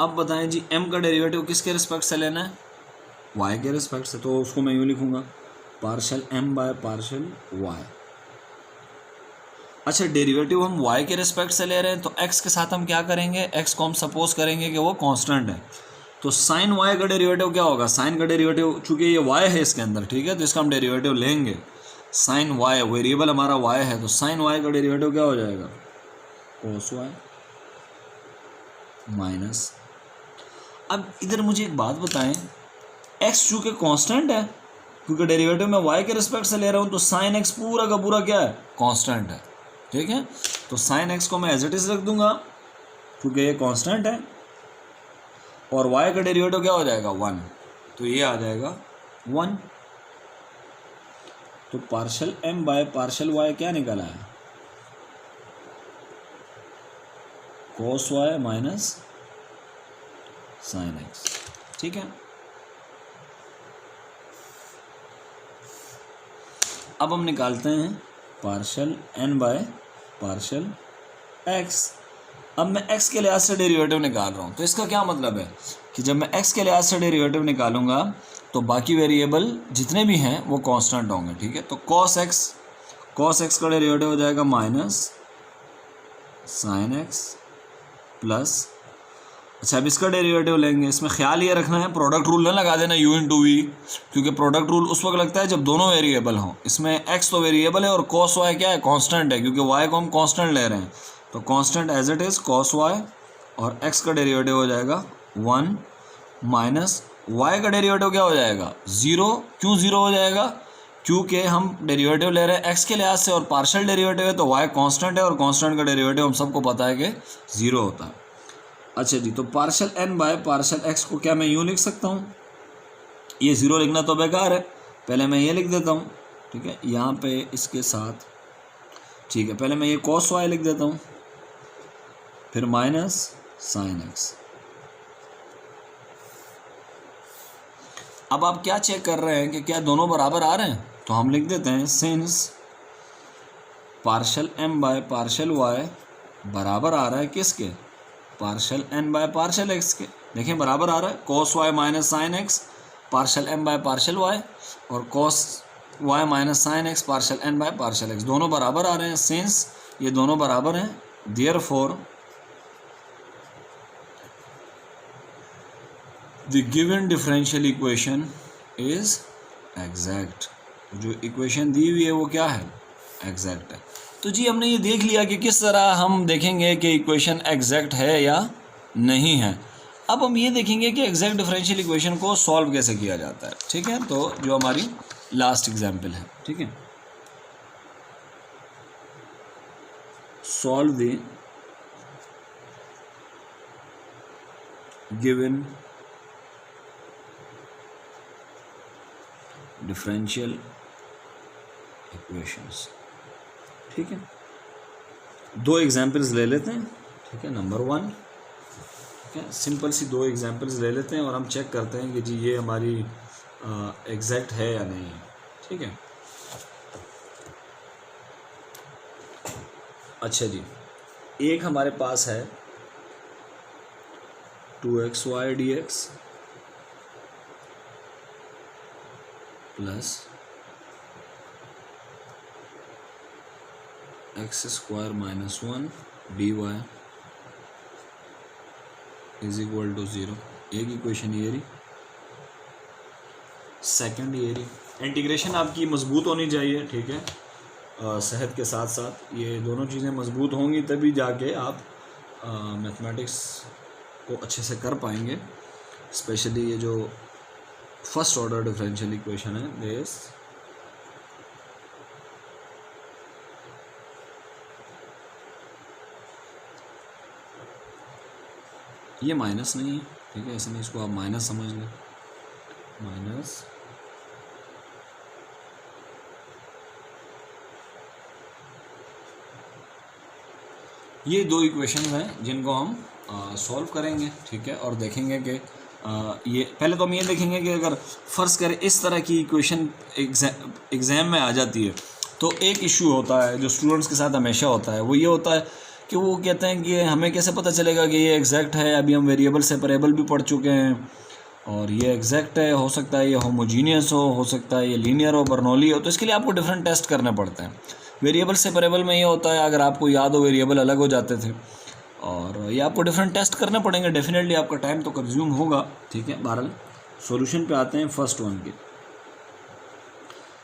अब बताएं जी m का डेरिवेटिव किसके रिस्पेक्ट से लेना है, y के रिस्पेक्ट से। तो उसको मैं यूँ लिखूँगा partial m by partial y। अच्छा, डेरिवेटिव हम y के रिस्पेक्ट से ले रहे हैं तो x के साथ हम क्या करेंगे, x को हम सपोज करेंगे कि वो कांस्टेंट है। तो साइन y का डेरिवेटिव क्या होगा, साइन का डेरिवेटिव, चूंकि ये y है इसके अंदर, ठीक है, तो इसका हम डेरिवेटिव लेंगे। साइन y वेरिएबल हमारा y है, तो साइन y का डेरिवेटिव क्या हो जाएगा, कोस y माइनस। अब इधर मुझे एक बात बताएं, x चूँकि कांस्टेंट है, क्योंकि डेरिवेटिव मैं y के रिस्पेक्ट से ले रहा हूँ, तो साइन x पूरा का पूरा क्या है, कांस्टेंट है। ठीक है, तो साइन x को मैं एज इट इज रख दूंगा क्योंकि ये कांस्टेंट है, और y का डेरिवेटिव क्या हो जाएगा, 1, तो ये आ जाएगा 1। तो partial m by partial y क्या निकला है, कोस y माइनस साइन x। ठीक है, अब हम निकालते हैं partial n by partial x। अब मैं x के लिहाज से डेरिवेटिव निकाल रहा हूँ, तो इसका क्या मतलब है कि जब मैं x के लिहाज से डेरिवेटिव निकालूंगा तो बाकी वेरिएबल जितने भी हैं वो कांस्टेंट होंगे। ठीक है, तो cos x का डेरिवेटिव हो जाएगा माइनस साइन x प्लस, अच्छा अब इसका डेरिवेटिव लेंगे। इसमें ख्याल ये रखना है प्रोडक्ट रूल ना लगा देना u इंटू वी, क्योंकि प्रोडक्ट रूल उस वक्त लगता है जब दोनों वेरिएबल हों। इसमें x तो वेरिएबल है और cos y क्या है, कांस्टेंट है, क्योंकि y को हम कांस्टेंट ले रहे हैं। तो constant as it is cos y, और x का डेरिवेटिव हो जाएगा 1 माइनस y का डेरिवेटिव क्या हो जाएगा, 0। क्यों 0 हो जाएगा, क्योंकि हम डेरिवेटिव ले रहे हैं x के लिहाज से और पार्शियल डेरिवेटिव है, तो y कांस्टेंट है और कांस्टेंट का डेरिवेटिव हम सबको पता है कि 0 होता है। अच्छा जी, तो partial n by partial x को क्या मैं यूँ लिख सकता हूँ, ये 0 लिखना तो बेकार है, पहले मैं ये लिख देता हूँ। ठीक है, यहाँ पे इसके साथ, ठीक है, पहले मैं ये cos y लिख देता हूँ, फिर माइनस साइन x। अब आप क्या चेक कर रहे हैं कि क्या दोनों बराबर आ रहे हैं, तो हम लिख देते हैं since partial m by partial y बराबर आ रहा है किसके, partial n by partial x के। देखें बराबर आ रहा है, cos y minus sine x partial m by partial y, और cos y minus sine x partial n by partial x, दोनों बराबर आ रहे हैं। सिंस ये दोनों बराबर हैं, therefore the given differential equation is exact. जो इक्वेशन दी हुई है वो क्या है, एग्जैक्ट है। तो जी हमने ये देख लिया कि किस तरह हम देखेंगे कि इक्वेशन एग्जैक्ट है या नहीं है। अब हम ये देखेंगे कि एग्जैक्ट डिफरेंशियल इक्वेशन को सॉल्व कैसे किया जाता है। ठीक है, तो जो हमारी लास्ट एग्जाम्पल है, ठीक है, solve the given differential equations। ठीक है, दो एग्जाम्पल्स ले लेते हैं। ठीक है, नंबर 1, ठीक है, सिंपल सी दो एग्जाम्पल्स ले लेते हैं और हम चेक करते हैं कि जी ये हमारी एग्जैक्ट है या नहीं है। ठीक है, अच्छा जी, एक हमारे पास है 2xy dx plus x² minus 1 dy is equal to 0। एक इक्वेशन ये रही, सेकंड ये रही। इंटीग्रेशन आपकी मजबूत होनी चाहिए। ठीक है, सेहत के साथ साथ ये दोनों चीज़ें मजबूत होंगी तभी जाके आप मैथमेटिक्स को अच्छे से कर पाएंगे। स्पेशली ये जो फर्स्ट ऑर्डर डिफरेंशियल इक्वेशन है दिस, ये माइनस नहीं है। ठीक है, इसलिए इसको आप माइनस समझ लें, माइनस ये दो इक्वेशंस हैं जिनको हम सॉल्व करेंगे। ठीक है, और देखेंगे कि ये पहले तो हम ये देखेंगे कि अगर फ़र्ज़ करें इस तरह की इक्वेशन एग्ज़ाम में आ जाती है तो एक इशू होता है जो स्टूडेंट्स के साथ हमेशा होता है, वो ये होता है कि वो कहते हैं कि हमें कैसे पता चलेगा कि ये एग्जैक्ट है। अभी हम वेरिएबल सेपरेबल भी पढ़ चुके हैं और ये एग्जैक्ट है, हो सकता है ये होमोजीनियस हो सकता है ये लीनियर हो, बर्नौली हो। तो इसके लिए आपको डिफरेंट टेस्ट करने पड़ते हैं। वेरिएबल सेपरेबल में ये होता है, अगर आपको याद हो वेरिएबल अलग हो जाते थे, और ये आपको डिफरेंट टेस्ट करने पड़ेंगे। डेफिनेटली आपका टाइम तो कंज्यूम होगा। ठीक है, बहरहाल सॉल्यूशन पे आते हैं फर्स्ट वन के।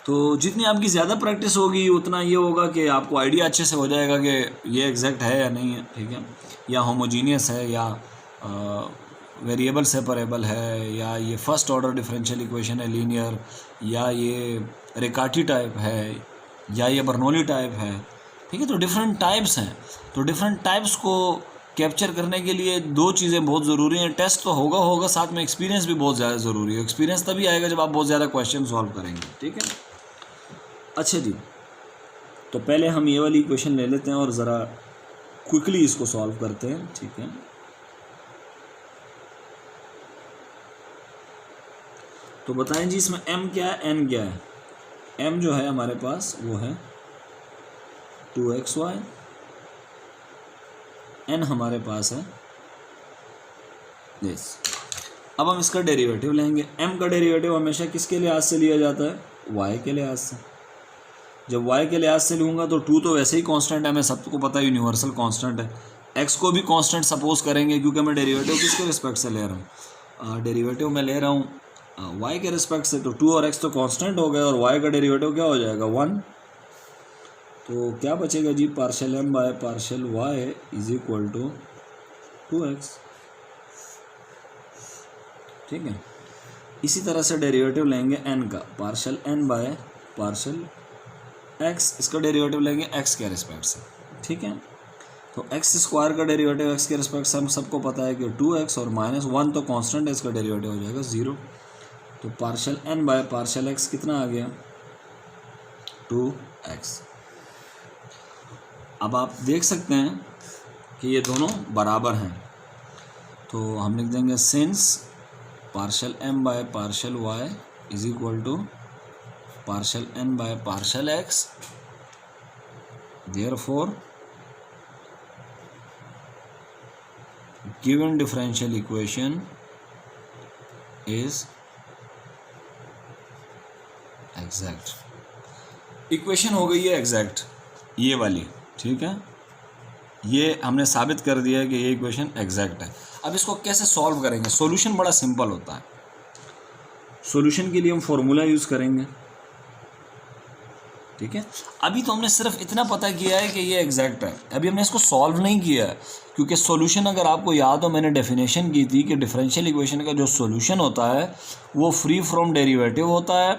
तो जितनी आपकी ज़्यादा प्रैक्टिस होगी उतना ये होगा कि आपको आइडिया अच्छे से हो जाएगा कि ये एग्जैक्ट है या नहीं है। ठीक है, या होमोजीनियस है, या वेरिएबल सेपरेबल है, या ये फर्स्ट ऑर्डर डिफरेंशियल इक्वेशन है लीनियर, या ये रिकार्टी टाइप है, या ये बर्नौली टाइप है। ठीक है, तो डिफरेंट टाइप्स हैं। तो डिफरेंट टाइप्स को कैप्चर करने के लिए दो चीज़ें बहुत ज़रूरी हैं। टेस्ट तो होगा, साथ में एक्सपीरियंस भी बहुत ज़्यादा ज़रूरी है। एक्सपीरियंस तभी आएगा जब आप बहुत ज़्यादा क्वेश्चन सॉल्व करेंगे। ठीक है, अच्छा जी, तो पहले हम ये वाली इक्वेशन ले लेते हैं और ज़रा क्विकली इसको सॉल्व करते हैं। ठीक है, तो बताएं जी इसमें m क्या है, n क्या है। m जो है हमारे पास वो है 2xy, n हमारे पास है दिस। अब हम इसका डेरिवेटिव लेंगे। m का डेरिवेटिव हमेशा किसके लिहाज से लिया जाता है, y के लिहाज से। जब y के लिहाज से लूँगा तो 2 तो वैसे ही कांस्टेंट है, हमें सबको पता है यूनिवर्सल कांस्टेंट है। x को भी कांस्टेंट सपोज करेंगे क्योंकि मैं डेरिवेटिव किसके रिस्पेक्ट से ले रहा हूँ, डेरिवेटिव मैं ले रहा हूँ y के रिस्पेक्ट से। तो 2 और x तो कांस्टेंट हो गए और y का डेरिवेटिव क्या हो जाएगा, 1। तो क्या बचेगा जी, partial m by partial y is equal to 2x। ठीक है, इसी तरह से डेरिवेटिव लेंगे n का, partial n by partial x, इसका डेरिवेटिव लेंगे x के रिस्पेक्ट से। ठीक है, तो x² का डेरिवेटिव x के रिस्पेक्ट से हम सबको पता है कि 2x और -1 तो कांस्टेंट है, इसका डेरिवेटिव हो जाएगा 0। तो partial n by partial x कितना आ गया, 2x। अब आप देख सकते हैं कि ये दोनों बराबर हैं, तो हम लिख देंगे since partial m by partial y is equal to partial n by partial x, therefore given differential equation is exact. Equation हो गई है एग्जैक्ट, ये वाली। ठीक है, ये हमने साबित कर दिया है कि ये इक्वेशन एग्जैक्ट है। अब इसको कैसे सॉल्व करेंगे, सॉल्यूशन बड़ा सिंपल होता है। सॉल्यूशन के लिए हम फॉर्मूला यूज़ करेंगे। ठीक है, अभी तो हमने सिर्फ इतना पता किया है कि ये एग्जैक्ट है, अभी हमने इसको सॉल्व नहीं किया है। क्योंकि सॉल्यूशन अगर आपको याद हो, मैंने डेफिनेशन की थी कि डिफरेंशियल इक्वेशन का जो सॉल्यूशन होता है वो फ्री फ्रॉम डेरिवेटिव होता है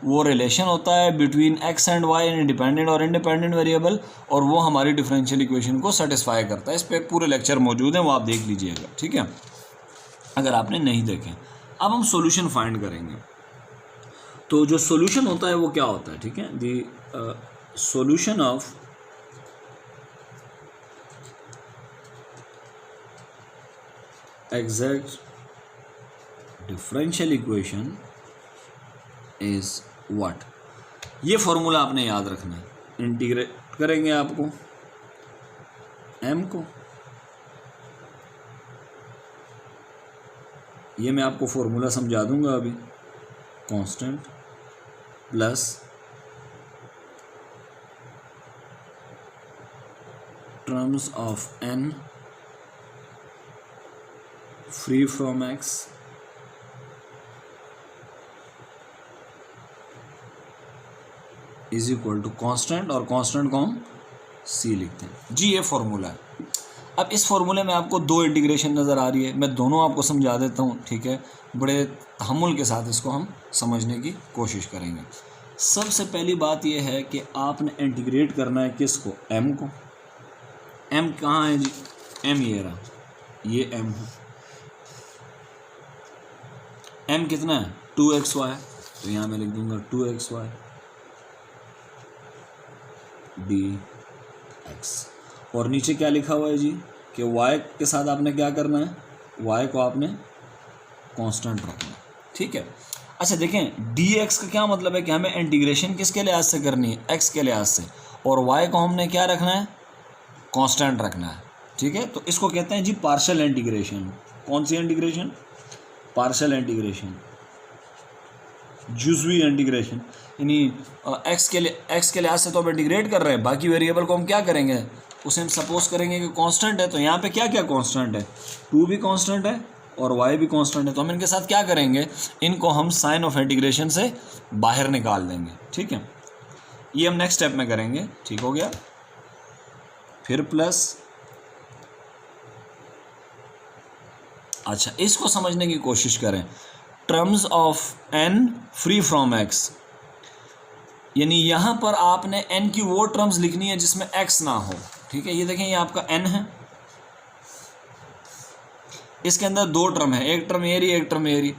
वो रिलेशन होता है between x and y and dependent और इंडिपेंडेंट वेरिएबल, और वो हमारी डिफरेंशियल इक्वेशन को सेटिस्फाई करता है। इस पर पूरे लेक्चर मौजूद हैं, वो आप देख लीजिएगा, ठीक है, अगर आपने नहीं देखे। अब हम सॉल्यूशन फाइंड करेंगे। तो जो सॉल्यूशन होता है वो क्या होता है, ठीक है, दी solution of exact differential equation is what. ये फॉर्मूला आपने याद रखना है। इंटीग्रेट करेंगे आपको m को, ये मैं आपको फॉर्मूला समझा दूंगा अभी, constant plus terms of n free from x is equal to constant, और कांस्टेंट को हम c लिखते हैं जी। ये फॉर्मूला है। अब इस फॉर्मूले में आपको दो इंटीग्रेशन नज़र आ रही है, मैं दोनों आपको समझा देता हूँ, ठीक है, बड़े तहम्मुल के साथ इसको हम समझने की कोशिश करेंगे। सबसे पहली बात यह है कि आपने इंटीग्रेट करना है किसको, m को। m कहाँ है जी, m ये रहा, ये m है। m कितना है, 2xy, तो यहाँ मैं लिख दूंगा 2xy dx, और नीचे क्या लिखा हुआ है जी कि y के साथ आपने क्या करना है, y को आपने कांस्टेंट रखना है, ठीक है। अच्छा देखें, dx का क्या मतलब है कि हमें इंटीग्रेशन किसके लिहाज से करनी है, x के लिहाज से, और y को हमने क्या रखना है, कांस्टेंट रखना है, ठीक है। तो इसको कहते हैं जी पार्शियल इंटीग्रेशन। कौन सी इंटीग्रेशन, पार्शियल इंटीग्रेशन, जुज़वी इंटीग्रेशन, यानी x के लिहाज से तो हम इंटीग्रेट कर रहे हैं, बाकी वेरिएबल को हम क्या करेंगे, उसे हम सपोज करेंगे कि कांस्टेंट है। तो यहाँ पे क्या क्या कांस्टेंट है, 2 भी कांस्टेंट है और y भी कांस्टेंट है, तो हम इनके साथ क्या करेंगे, इनको हम साइन ऑफ इंटीग्रेशन से बाहर निकाल देंगे, ठीक है। ये हम नेक्स्ट स्टेप में करेंगे, ठीक हो गया। फिर प्लस, अच्छा इसको समझने की कोशिश करें, terms of n free from x, यानी यहाँ पर आपने n की वो टर्म्स लिखनी है जिसमें x ना हो, ठीक है। ये देखें, ये आपका n है, इसके अंदर दो टर्म है, एक टर्म एरी एक टर्म एरी।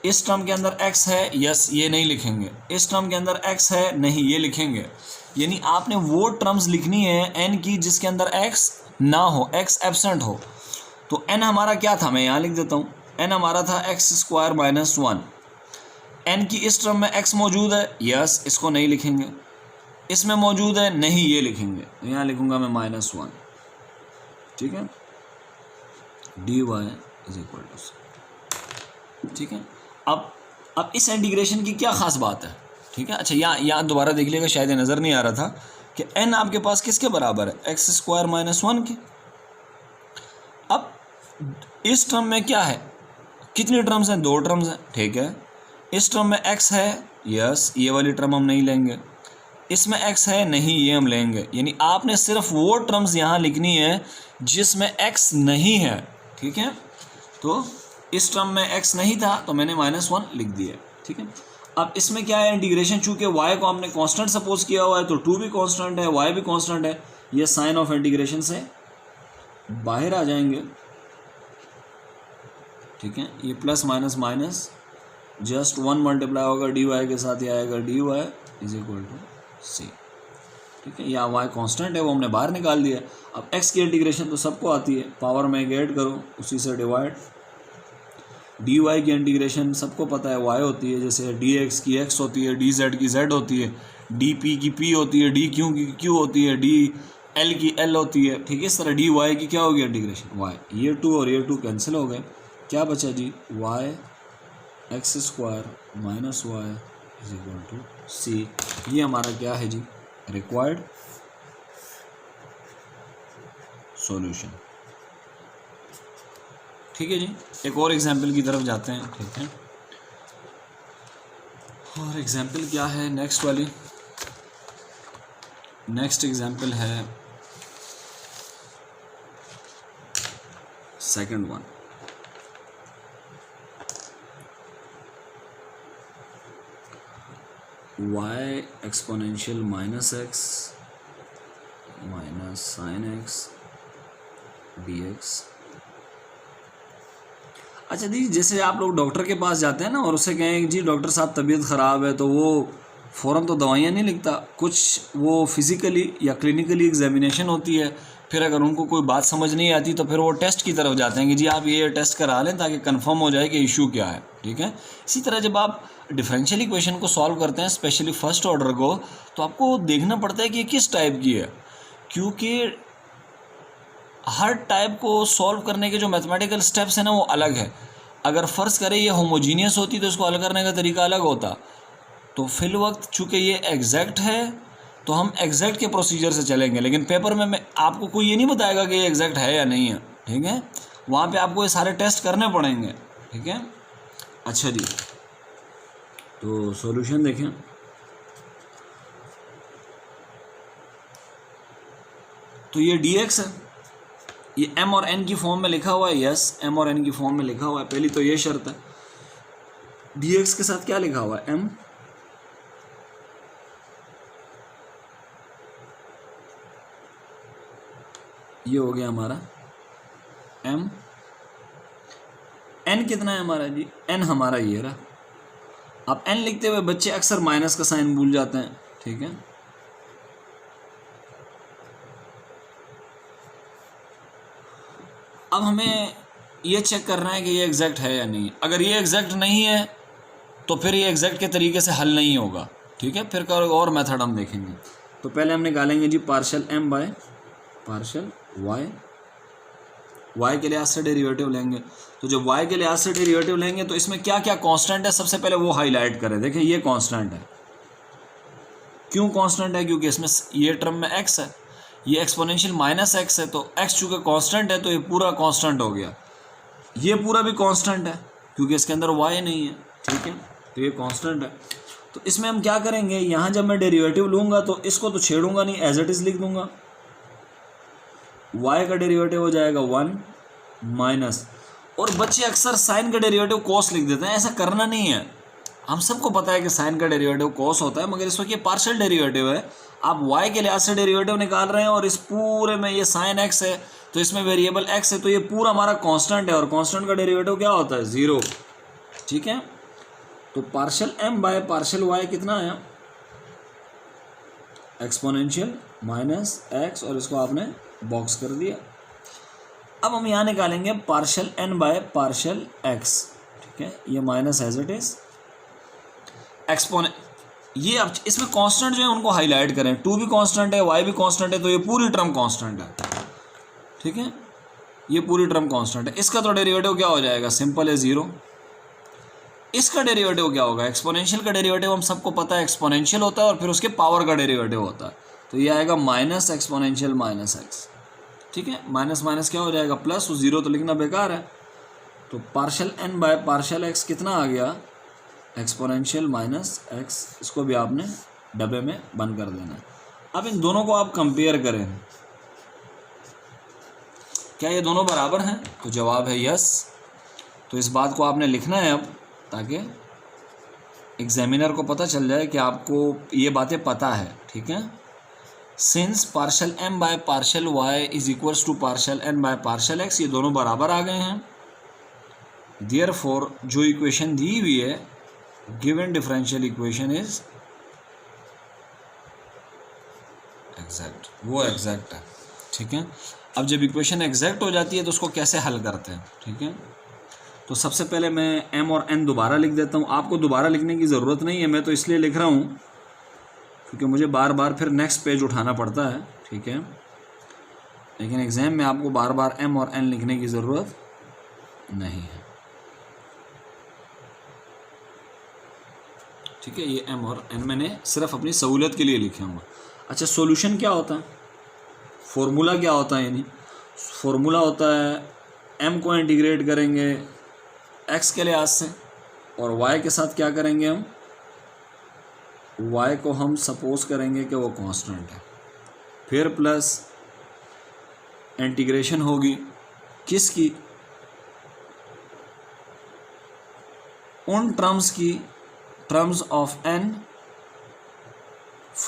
इस टर्म के अंदर x है, यस ये नहीं लिखेंगे, इस टर्म के अंदर x है, नहीं ये लिखेंगे। यानी आपने वो टर्म्स लिखनी है n की जिसके अंदर x ना हो, x एब्सेंट हो। तो n हमारा क्या था, मैं यहाँ लिख देता हूँ, n हमारा था x² - 1। n की इस टर्म में x मौजूद है, यस इसको नहीं लिखेंगे, इसमें मौजूद है, नहीं ये लिखेंगे, यहाँ लिखूंगा मैं -1, ठीक है, dy is equal to c, ठीक है। अब इस इंटीग्रेशन की क्या खास बात है, ठीक है। अच्छा यहाँ दोबारा देख लीजिएगा, शायद नज़र नहीं आ रहा था कि n आपके पास किसके बराबर है, x² - 1 के। अब इस टर्म में क्या है, कितनी टर्म्स हैं, 2 टर्म्स हैं, ठीक है। इस टर्म में x है, यस ये वाली टर्म हम नहीं लेंगे, इसमें x है, नहीं ये हम लेंगे। यानी आपने सिर्फ वो टर्म्स यहाँ लिखनी है जिसमें x नहीं है, ठीक है। तो इस टर्म में x नहीं था तो मैंने -1 लिख दिया, ठीक है। अब इसमें क्या है, इंटीग्रेशन चूंकि y को हमने कांस्टेंट सपोज किया हुआ है तो 2 भी कांस्टेंट है, y भी कांस्टेंट है, ये साइन ऑफ इंटीग्रेशन से बाहर आ जाएंगे, ठीक है। ये plus minus minus just 1 multiply होगा dy के साथ, ये आएगा dy is equal to c, ठीक है। यहाँ y कांस्टेंट है वो हमने बाहर निकाल दिया। अब x की इंटीग्रेशन तो सबको आती है, पावर में ऐड करो उसी से डिवाइड। dy की इंटीग्रेशन सबको पता है y होती है, जैसे dx की x होती है, dz की z होती है, dp की p होती है, dq की q होती है, dl की l होती है, ठीक है। इस तरह dy की क्या होगी इंटीग्रेशन y, ये 2 और ये 2 कैंसिल हो गए, क्या बचा जी, y x² - y is equal to c। ये हमारा क्या है जी, रिक्वायर्ड सॉल्यूशन, ठीक है जी। एक और एग्जाम्पल की तरफ जाते हैं, ठीक है। और एग्जाम्पल क्या है नेक्स्ट वाली, नेक्स्ट एग्जाम्पल है second one. Y exponential minus x minus sine x d x. अच्छा जी, जैसे आप लोग डॉक्टर के पास जाते हैं ना और उससे कहें कि जी डॉक्टर साहब तबीयत ख़राब है, तो वो फ़ौरन तो दवाइयाँ नहीं लिखता, कुछ वो फिज़िकली या क्लिनिकली एग्जामिनेशन होती है। फिर अगर उनको कोई बात समझ नहीं आती तो फिर वो टेस्ट की तरफ जाते हैं कि जी आप ये टेस्ट करा लें ताकि कंफर्म हो जाए कि इशू क्या है। ठीक है, इसी तरह जब आप डिफरेंशियल इक्वेशन को सॉल्व करते हैं, स्पेशली फर्स्ट ऑर्डर को, तो आपको देखना पड़ता है कि ये किस टाइप की है, क्योंकि हर टाइप को सॉल्व करने के जो मैथमेटिकल स्टेप्स हैं ना वो अलग है। अगर फ़र्ज़ करें ये होमोजीनियस होती तो इसको हल करने का तरीका अलग होता। तो फिल वक्त चूँकि ये एग्जैक्ट है तो हम एग्जैक्ट के प्रोसीजर से चलेंगे, लेकिन पेपर में मैं आपको कोई ये नहीं बताएगा कि ये एग्जैक्ट है या नहीं है। ठीक है, वहाँ पे आपको ये सारे टेस्ट करने पड़ेंगे। ठीक है, अच्छा जी, तो सॉल्यूशन देखें। तो ये dx है, ये m और n की फॉर्म में लिखा हुआ है। यस, m और n की फॉर्म में लिखा हुआ है, पहली तो ये शर्त है। dx के साथ क्या लिखा हुआ है, m। ये हो गया हमारा m। n कितना है हमारा जी, n हमारा ये रहा। अब n लिखते हुए बच्चे अक्सर माइनस का साइन भूल जाते हैं। ठीक है, अब हमें ये चेक करना है कि ये एग्जैक्ट है या नहीं। अगर ये एग्जैक्ट नहीं है तो फिर ये एग्जैक्ट के तरीके से हल नहीं होगा। ठीक है, फिर और मेथड हम देखेंगे। तो पहले हम निकालेंगे जी partial m by partial y। y के लिहाज से डेरिवेटिव लेंगे, तो जब y के लिहाज से डेरिवेटिव लेंगे तो इसमें क्या क्या कांस्टेंट है सबसे पहले वो हाईलाइट करें। देखिए ये कांस्टेंट है। क्यों कांस्टेंट है, क्योंकि इसमें ये टर्म में x है, ये एक्सपोनेंशियल माइनस x है, तो x चूँकि कांस्टेंट है तो ये पूरा कांस्टेंट हो गया। ये पूरा भी कांस्टेंट है क्योंकि इसके अंदर y नहीं है। ठीक है, तो ये कांस्टेंट है। तो इसमें हम क्या करेंगे, यहाँ जब मैं डेरिवेटिव लूँगा तो इसको तो छेड़ूंगा नहीं, एज इट इज़ लिख दूंगा। y का डेरिवेटिव हो जाएगा 1 माइनस, और बच्चे अक्सर साइन का डेरिवेटिव कॉस लिख देते हैं। ऐसा करना नहीं है, हम सबको पता है कि साइन का डेरिवेटिव कॉस होता है, मगर इस वक्त ये पार्शियल डेरिवेटिव है। आप y के लिहाज से डेरिवेटिव निकाल रहे हैं और इस पूरे में ये साइन x है, तो इसमें वेरिएबल x है, तो ये पूरा हमारा कांस्टेंट है, और कांस्टेंट का डेरिवेटिव क्या होता है, 0। ठीक है, तो partial m by partial y कितना आया, एक्सपोनेंशियल माइनस x, और इसको आपने बॉक्स कर दिया। अब हम यहाँ निकालेंगे partial n by partial x। ठीक है, ये माइनस एज इट इज एक्सपोने, ये अब इसमें कांस्टेंट जो है उनको हाईलाइट करें। 2 भी कांस्टेंट है, y भी कांस्टेंट है, तो ये पूरी टर्म कांस्टेंट है। ठीक है, ये पूरी टर्म कांस्टेंट है। इसका तो डेरिवेटिव क्या हो जाएगा, सिंपल है 0। इसका डेरिवेटिव क्या होगा, एक्सपोनेंशियल का डेरिवेटिव हम सबको पता है एक्सपोनेंशियल होता है और फिर उसके पावर का डेरिवेटिव होता है, तो ये आएगा माइनस एक्सपोनेंशियल माइनस एक्स। ठीक है, माइनस माइनस क्या हो जाएगा प्लस, 0 तो लिखना बेकार है। तो partial n by partial x कितना आ गया, एक्सपोनेंशियल माइनस एक्स। इसको भी आपने डब्बे में बंद कर देना है। अब इन दोनों को आप कंपेयर करें, क्या ये दोनों बराबर हैं, तो जवाब है यस। तो इस बात को आपने लिखना है अब, ताकि एग्जामिनर को पता चल जाए कि आपको ये बातें पता है। ठीक है, since partial m by partial y is equals to partial n by partial x, ये दोनों बराबर आ गए हैं। देयरफॉर जो इक्वेशन दी हुई है, given differential equation is exact, वो एग्जैक्ट है। ठीक है, अब जब इक्वेशन एग्जैक्ट हो जाती है तो उसको कैसे हल करते हैं। ठीक है, तो सबसे पहले मैं m और n दोबारा लिख देता हूँ। आपको दोबारा लिखने की ज़रूरत नहीं है, मैं तो इसलिए लिख रहा हूँ क्योंकि मुझे बार बार फिर नेक्स्ट पेज उठाना पड़ता है। ठीक है, लेकिन एग्ज़ाम में आपको बार बार m और n लिखने की ज़रूरत नहीं है। ठीक है, ये m और n मैंने सिर्फ अपनी सहूलियत के लिए लिखे होंगे। अच्छा, सॉल्यूशन क्या होता है, फॉर्मूला क्या होता है, यानी फॉर्मूला होता है m को इंटीग्रेट करेंगे x के लिहाज से, और y के साथ क्या करेंगे, हम y को हम सपोज करेंगे कि वो कांस्टेंट है, फिर प्लस इंटीग्रेशन होगी किसकी, उन टर्म्स की, terms of n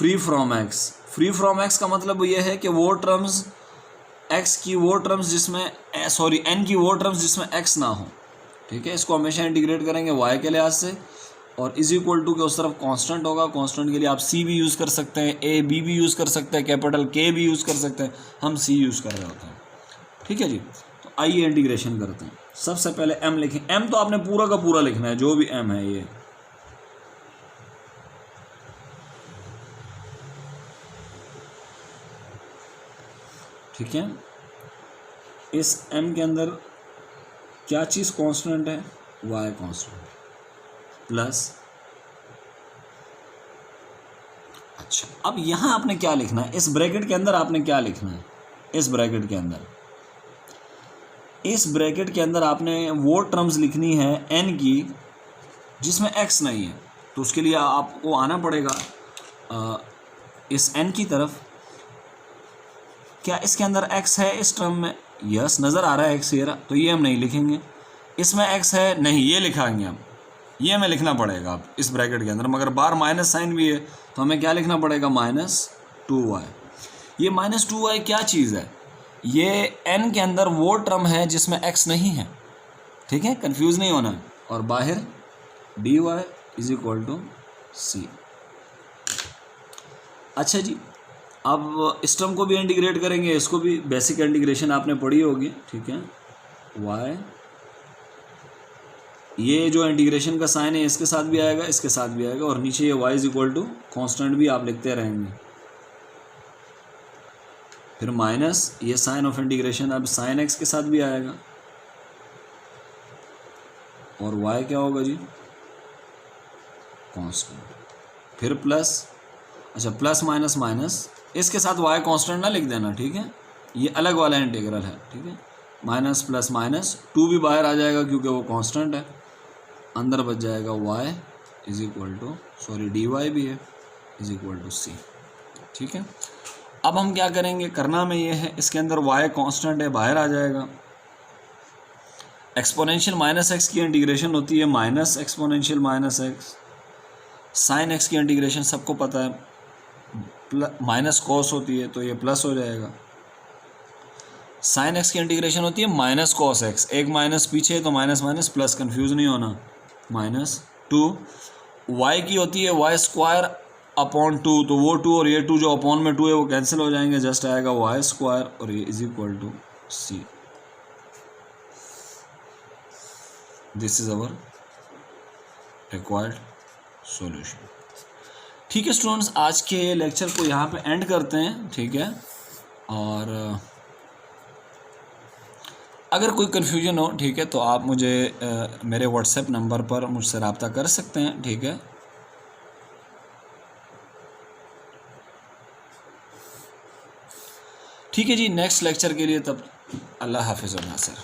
free from x. Free from x का मतलब ये है कि वो टर्म्स एक्स की वो टर्म्स जिसमें एन की वो टर्म्स जिसमें एक्स ना हो, ठीक है। इसको हमेशा इंटीग्रेट करेंगे वाई के लिहाज से, और इज इक्वल टू के उस तरफ कांस्टेंट होगा। कांस्टेंट के लिए आप सी भी यूज़ कर सकते हैं, ए बी भी यूज़ कर सकते हैं, कैपिटल के भी यूज़ कर सकते हैं, हम सी यूज़ कर रहे होते हैं, ठीक है जी। तो आइए इंटीग्रेशन करते हैं। सबसे पहले एम लिखें। एम तो आपने पूरा का पूरा लिखना है, जो भी एम है ये, ठीक है। इस m के अंदर क्या चीज़ कांस्टेंट है? y constant plus. अच्छा, अब यहां आपने क्या लिखना है? इस ब्रैकेट के अंदर आपने क्या लिखना है? इस ब्रैकेट के अंदर आपने वो टर्म्स लिखनी है n की जिसमें x नहीं है। तो उसके लिए आपको आना पड़ेगा इस n की तरफ। क्या इसके अंदर x है इस टर्म में? यस, नज़र आ रहा है x, ये रहा। तो ये हम नहीं लिखेंगे। इसमें x है नहीं, ये लिखाएंगे हम, ये हमें लिखना पड़ेगा अब इस ब्रैकेट के अंदर। मगर बार माइनस साइन भी है तो हमें क्या लिखना पड़ेगा? -2y। ये -2y क्या चीज़ है? ये n के अंदर वो टर्म है जिसमें x नहीं है, ठीक है, कंफ्यूज नहीं होना है। और बाहर dy = c। अच्छा जी, अब इस टर्म को भी इंटीग्रेट करेंगे, इसको भी बेसिक इंटीग्रेशन आपने पढ़ी होगी, ठीक है। y, ये जो इंटीग्रेशन का साइन है इसके साथ भी आएगा, इसके साथ भी आएगा, और नीचे ये y = कांस्टेंट भी आप लिखते रहेंगे। फिर माइनस ये साइन ऑफ इंटीग्रेशन अब साइन x के साथ भी आएगा, और y क्या होगा जी? कांस्टेंट। फिर प्लस, अच्छा प्लस माइनस माइनस, इसके साथ y कांस्टेंट ना लिख देना, ठीक है, ये अलग वाला इंटीग्रल है, ठीक है। माइनस प्लस माइनस, 2 भी बाहर आ जाएगा क्योंकि वो कांस्टेंट है, अंदर बच जाएगा y dy भी है =c, ठीक है। अब हम क्या करेंगे? करना में ये है, इसके अंदर y कांस्टेंट है, बाहर आ जाएगा। एक्सपोनेंशियल -x की इंटीग्रेशन होती है minus exponential -x। Sine x की इंटीग्रेशन सबको पता है, माइनस कॉस होती है, तो ये प्लस हो जाएगा। साइन x की इंटीग्रेशन होती है माइनस कॉस x, एक माइनस पीछे तो माइनस माइनस प्लस, कंफ्यूज नहीं होना, -2। y की होती है y² / 2, तो वो 2 और ये 2 जो अपॉन में 2 है वो कैंसिल हो जाएंगे, जस्ट आएगा y² और ये =c। This is our required solution. ठीक है स्टूडेंट्स, आज के लेक्चर को यहाँ पे एंड करते हैं, ठीक है। और अगर कोई कन्फ्यूजन हो, ठीक है, तो आप मुझे मेरे व्हाट्सएप नंबर पर मुझसे रब्ता कर सकते हैं, ठीक है। ठीक है जी, नेक्स्ट लेक्चर के लिए तब अल्लाह हाफिज़ और नासिर।